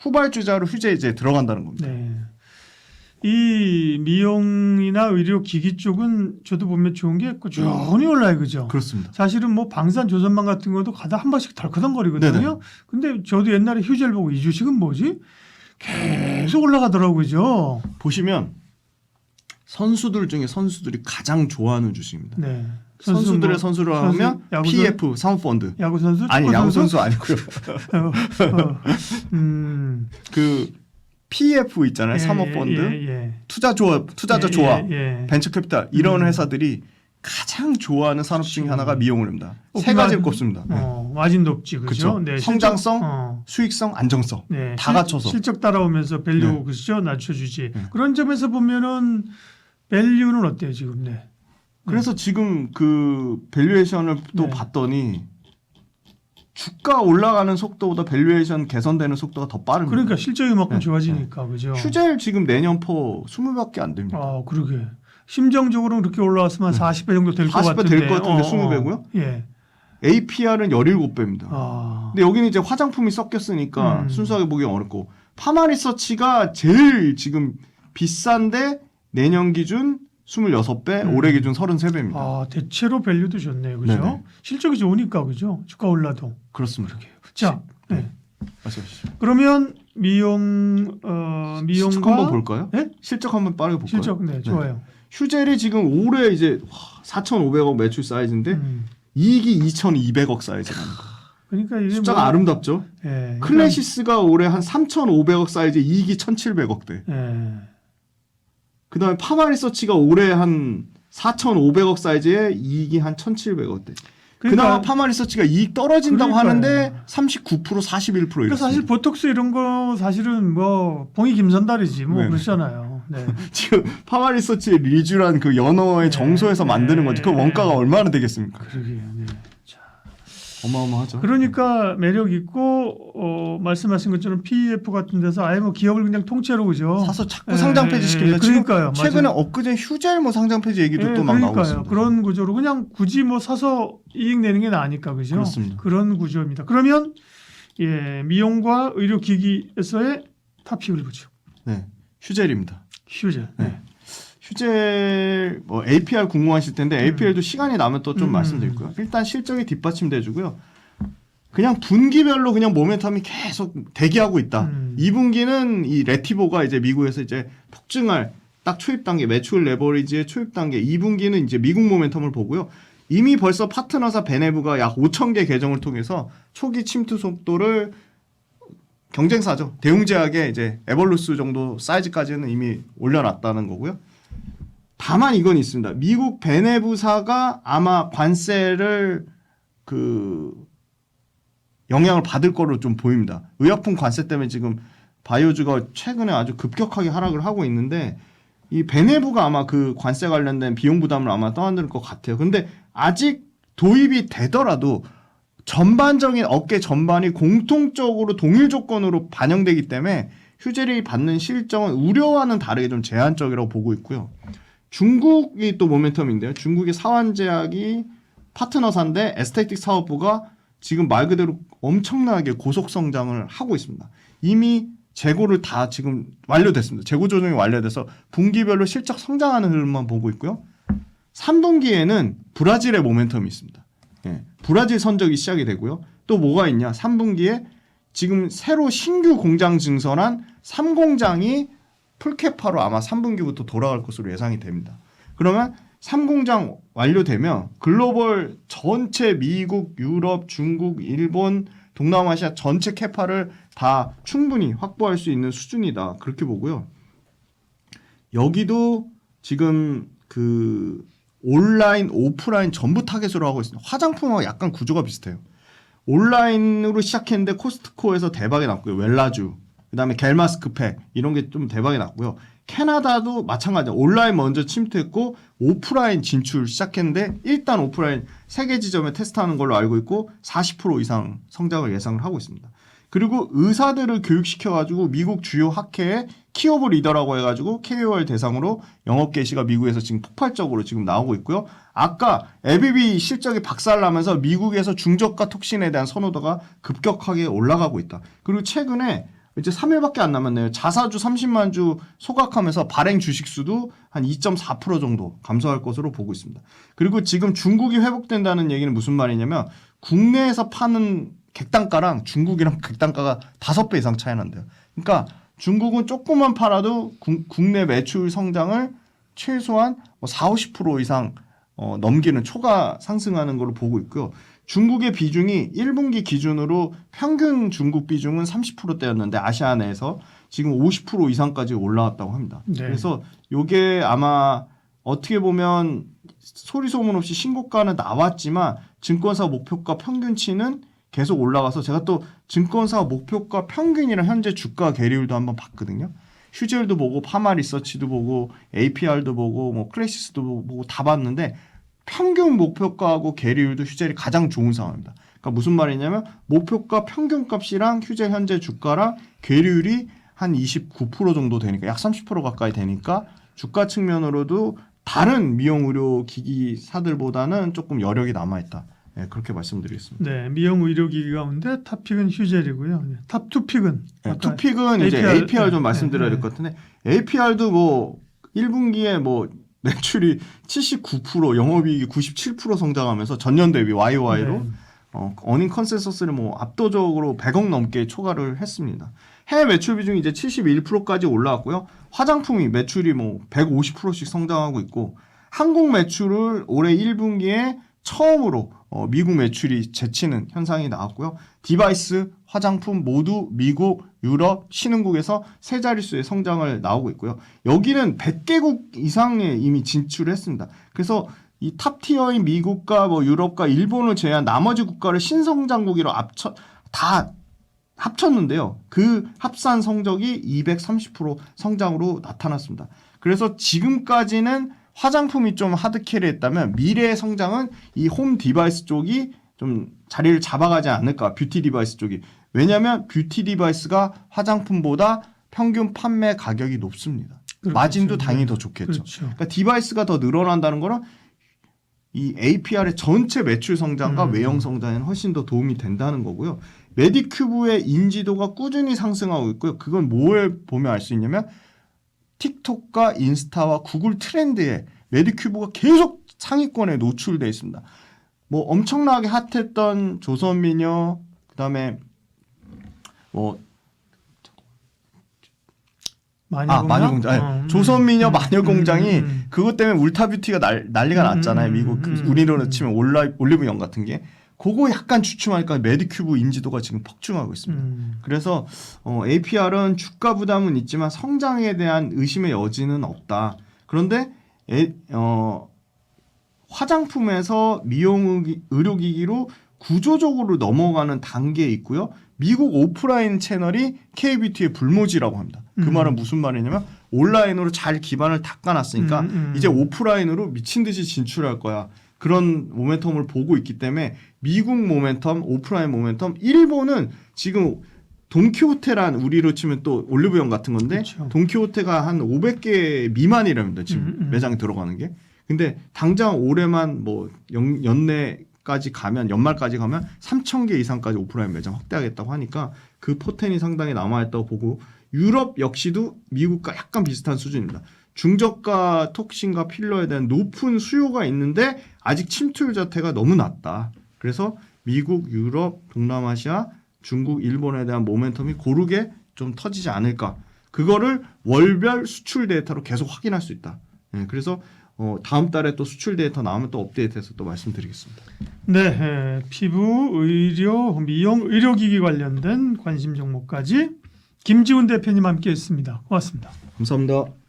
후발주자로 휴젤이 이제 들어간다는 겁니다. 네. 이 미용이나 의료 기기 쪽은 저도 보면 좋은 게 꾸준히 올라요, 그죠? 그렇습니다. 사실은 뭐 방산 조선망 같은 것도 가다 한 번씩 덜커덩거리거든요. 네네. 근데 저도 옛날에 휴젤 보고 이 주식은 뭐지? 계속 올라가더라고요, 그죠? 보시면 선수들 중에 선수들이 가장 좋아하는 주식입니다. 네. 선수들의 선수로 하면 야구 PF 사모펀드. 야구 선수? 아니 축구 야구 선수 아니고요. 그 PF 있잖아요. 사모펀드, 투자자 조합, 벤처캐피탈 이런 회사들이 가장 좋아하는 산업 중에 하나가 미용을입니다. 세 가지를 꼽습니다. 마진 높지, 그죠? 그렇죠. 네, 성장성, 수익성, 안정성 네, 다 갖춰서 실적 따라오면서 밸류 네. 그죠? 낮춰주지. 그런 점에서 보면은 밸류는 어때요 지금? 네. 그래서 지금 그 밸류에이션을 또 네. 봤더니 주가 올라가는 속도보다 밸류에이션 개선되는 속도가 더 빠릅니다. 그러니까 실적이 만큼 네. 좋아지니까 그죠? 휴젤 지금 내년 포 20배밖에 안 됩니다. 아, 그러게. 심정적으로는 그렇게 올라왔으면 40배 정도 될 것 40배 같은데. 될 것 같은데 20배고요? 예. APR은 17배입니다. 아. 근데 여기는 이제 화장품이 섞였으니까 순수하게 보기 어렵고 파마리서치가 제일 지금 비싼데 내년 기준 26배, 올해 기준 33배입니다. 아, 대체로 밸류도 좋네요. 그죠? 네네. 실적이 좋으니까 그죠? 주가 올라도. 그렇습니다. 자, 네. 말씀하시죠. 그러면 실적 한번 미용과 볼까요? 네? 실적 한번 빠르게 볼까요? 실적 네, 좋아요. 휴젤이 지금 올해 이제 4,500억 매출 사이즈인데 이익이 2,200억 사이즈랍니다. 그러니까 이게 숫자가 뭐, 아름답죠? 예, 클래시스가 올해 한 3,500억 사이즈 이익이 1,700억대. 예. 그다음에 파마리서치가 올해 한 4,500억 사이즈에 이익이 한 1,700억대. 그나마 파마리서치가 이익 떨어진다고 그러니까요. 하는데 39% 41% 그러니까 이렇습니다. 사실 보톡스 이런 거 사실은 뭐 봉이 김선달이지 뭐 네네. 그렇잖아요. 네. 지금 파마리서치의 리쥬란 그 연어의 네. 정소에서 만드는 거지. 그 원가가 얼마나 되겠습니까? 그러게요. 네. 자, 어마어마하죠. 그러니까 매력 있고 말씀하신 것처럼 PEF 같은 데서 아예 뭐 기업을 그냥 통째로 그죠. 사서 자꾸 상장 폐지 시킵니다. 그러니까요. 지금 최근에 맞아요. 엊그제 휴젤 뭐 상장 폐지 얘기도 또 막 나오고 그러니까요. 있습니다. 그런 구조로 그냥 굳이 뭐 사서 이익 내는 게 나으니까 그죠. 그렇습니다. 그런 구조입니다. 그러면 미용과 의료기기에서의 탑픽을 보죠. 네, 휴젤입니다. 휴젤. 네. 휴젤 뭐 APR 궁금하실 텐데 APR도 시간이 나면 또 좀 말씀드릴게요. 일단 실적이 뒷받침돼주고요. 그냥 분기별로 그냥 모멘텀이 계속 대기하고 있다. 2분기는 이 레티보가 이제 미국에서 이제 폭증할 딱 초입 단계 매출 레버리지의 초입 단계. 2분기는 이제 미국 모멘텀을 보고요. 이미 벌써 파트너사 베네브가 약 5,000개 계정을 통해서 초기 침투 속도를 경쟁사죠. 대웅제약의 이제 에벌루스 정도 사이즈까지는 이미 올려놨다는 거고요. 다만 이건 있습니다. 미국 베네브사가 아마 관세를 영향을 받을 거로 좀 보입니다. 의약품 관세 때문에 지금 바이오주가 최근에 아주 급격하게 하락을 하고 있는데 이 베네브가 아마 그 관세 관련된 비용 부담을 아마 떠안을 것 같아요. 근데 아직 도입이 되더라도 전반적인 업계 전반이 공통적으로 동일 조건으로 반영되기 때문에 휴젤이 받는 실적은 우려와는 다르게 좀 제한적이라고 보고 있고요. 중국이 또 모멘텀인데요. 중국의 사완제약이 파트너사인데 에스테틱 사업부가 지금 말 그대로 엄청나게 고속 성장을 하고 있습니다. 이미 재고를 다 지금 완료됐습니다. 재고 조정이 완료돼서 분기별로 실적 성장하는 흐름만 보고 있고요. 3분기에는 브라질의 모멘텀이 있습니다. 브라질 선적이 시작이 되고요. 또 뭐가 있냐? 3분기에 지금 새로 신규 공장 증설한 3공장이 풀캐파로 아마 3분기부터 돌아갈 것으로 예상이 됩니다. 그러면 3공장 완료되면 글로벌 전체 미국, 유럽, 중국, 일본, 동남아시아 전체 캐파를 다 충분히 확보할 수 있는 수준이다. 그렇게 보고요. 여기도 지금 그 온라인, 오프라인 전부 타겟으로 하고 있습니다. 화장품하고 약간 구조가 비슷해요. 온라인으로 시작했는데 코스트코에서 대박이 났고요. 웰라주, 그다음에 겔마스크팩 이런 게 좀 대박이 났고요. 캐나다도 마찬가지예요. 온라인 먼저 침투했고 오프라인 진출 시작했는데 일단 오프라인 3개 지점에 테스트하는 걸로 알고 있고 40% 이상 성장을 예상을 하고 있습니다. 그리고 의사들을 교육시켜가지고 미국 주요 학회에 키오브 리더라고 해가지고 KOL 대상으로 영업 개시가 미국에서 지금 폭발적으로 지금 나오고 있고요. 아까 에비비 실적이 박살나면서 미국에서 중저가 톡신에 대한 선호도가 급격하게 올라가고 있다. 그리고 최근에 이제 3일밖에 안 남았네요. 자사주 30만 주 소각하면서 발행 주식 수도 한 2.4% 정도 감소할 것으로 보고 있습니다. 그리고 지금 중국이 회복된다는 얘기는 무슨 말이냐면 국내에서 파는 객단가랑 중국이랑 객단가가 5배 이상 차이 난대요. 그러니까 중국은 조금만 팔아도 국내 매출 성장을 최소한 40-50% 이상 넘기는 초과 상승하는 걸로 보고 있고요. 중국의 비중이 1분기 기준으로 평균 중국 비중은 30%대였는데 아시아 내에서 지금 50% 이상까지 올라왔다고 합니다. 네. 그래서 이게 아마 어떻게 보면 소리 소문 없이 신고가는 나왔지만 증권사 목표가 평균치는 계속 올라가서 제가 또 증권사 목표가 평균이랑 현재 주가 계리율도 한번 봤거든요. 휴젤도 보고 파마리서치도 보고 APR도 보고 뭐 클래시스도 보고 다 봤는데 평균 목표가하고 계리율도 휴젤이 가장 좋은 상황입니다. 그러니까 무슨 말이냐면 목표가 평균값이랑 휴젤 현재 주가랑 계리율이 한 29% 정도 되니까 약 30% 가까이 되니까 주가 측면으로도 다른 미용 의료 기기사들보다는 조금 여력이 남아있다. 네, 그렇게 말씀드리겠습니다. 네, 미용 의료기기 가운데 탑픽은 휴젤이고요. 탑 투픽은 네, 투픽은 이제 APR 좀 말씀드려야 될 것 같은데 APR도 뭐 1분기에 뭐 매출이 79%, 영업이익이 97% 성장하면서 전년 대비 YOY로 네. 어닝 컨센서스를 뭐 압도적으로 100억 넘게 초과를 했습니다. 해외 매출 비중이 이제 71%까지 올라왔고요. 화장품이 매출이 뭐 150%씩 성장하고 있고 항공 매출을 올해 1분기에 처음으로 미국 매출이 제치는 현상이 나왔고요. 디바이스, 화장품 모두 미국, 유럽, 신흥국에서 세 자릿수의 성장을 나오고 있고요. 여기는 100개국 이상에 이미 진출했습니다. 그래서 이 탑티어인 미국과 뭐 유럽과 일본을 제외한 나머지 국가를 신성장국으로 다 합쳤는데요. 그 합산 성적이 230% 성장으로 나타났습니다. 그래서 지금까지는 화장품이 좀 하드캐리했다면 미래의 성장은 이 홈 디바이스 쪽이 좀 자리를 잡아가지 않을까. 뷰티 디바이스 쪽이. 왜냐하면 뷰티 디바이스가 화장품보다 평균 판매 가격이 높습니다. 그렇겠죠. 마진도 당연히 더 좋겠죠. 그렇죠. 그러니까 디바이스가 더 늘어난다는 거는 이 APR의 전체 매출 성장과 외형 성장에는 훨씬 더 도움이 된다는 거고요. 메디큐브의 인지도가 꾸준히 상승하고 있고요. 그건 뭘 보면 알 수 있냐면 틱톡과 인스타와 구글 트렌드에 메디큐브가 계속 상위권에 노출되어 있습니다. 뭐 엄청나게 핫했던 조선미녀, 그다음에 뭐 마녀공장. 조선미녀 마녀공장이 그것 때문에 울타뷰티가 난리가 났잖아요. 미국 우리로 치면 올리브영 같은 게. 그거 약간 주춤하니까 메디큐브 인지도가 지금 폭증하고 있습니다. 그래서 APR은 주가 부담은 있지만 성장에 대한 의심의 여지는 없다. 그런데 화장품에서 미용 의료기기로 구조적으로 넘어가는 단계에 있고요. 미국 오프라인 채널이 K뷰티의 불모지라고 합니다. 그 말은 무슨 말이냐면 온라인으로 잘 기반을 닦아놨으니까 이제 오프라인으로 미친 듯이 진출할 거야. 그런 모멘텀을 보고 있기 때문에 미국 모멘텀, 오프라인 모멘텀, 일본은 지금 돈키호테란 우리로 치면 또 올리브영 같은 건데 그렇죠. 돈키호테가 한 500개 미만이랍니다. 지금 매장에 들어가는 게. 근데 당장 올해만 뭐 연내까지 가면 연말까지 가면 3,000개 이상까지 오프라인 매장 확대하겠다고 하니까 그 포텐이 상당히 남아있다고 보고 유럽 역시도 미국과 약간 비슷한 수준입니다. 중저가 톡신과 필러에 대한 높은 수요가 있는데 아직 침투율 자체가 너무 낮다. 그래서 미국, 유럽, 동남아시아, 중국, 일본에 대한 모멘텀이 고르게 좀 터지지 않을까. 그거를 월별 수출 데이터로 계속 확인할 수 있다. 네, 그래서 다음 달에 또 수출 데이터 나오면 또 업데이트해서 또 말씀드리겠습니다. 네, 피부, 의료, 미용, 의료기기 관련된 관심 종목까지 김지훈 대표님 함께했습니다. 고맙습니다. 감사합니다.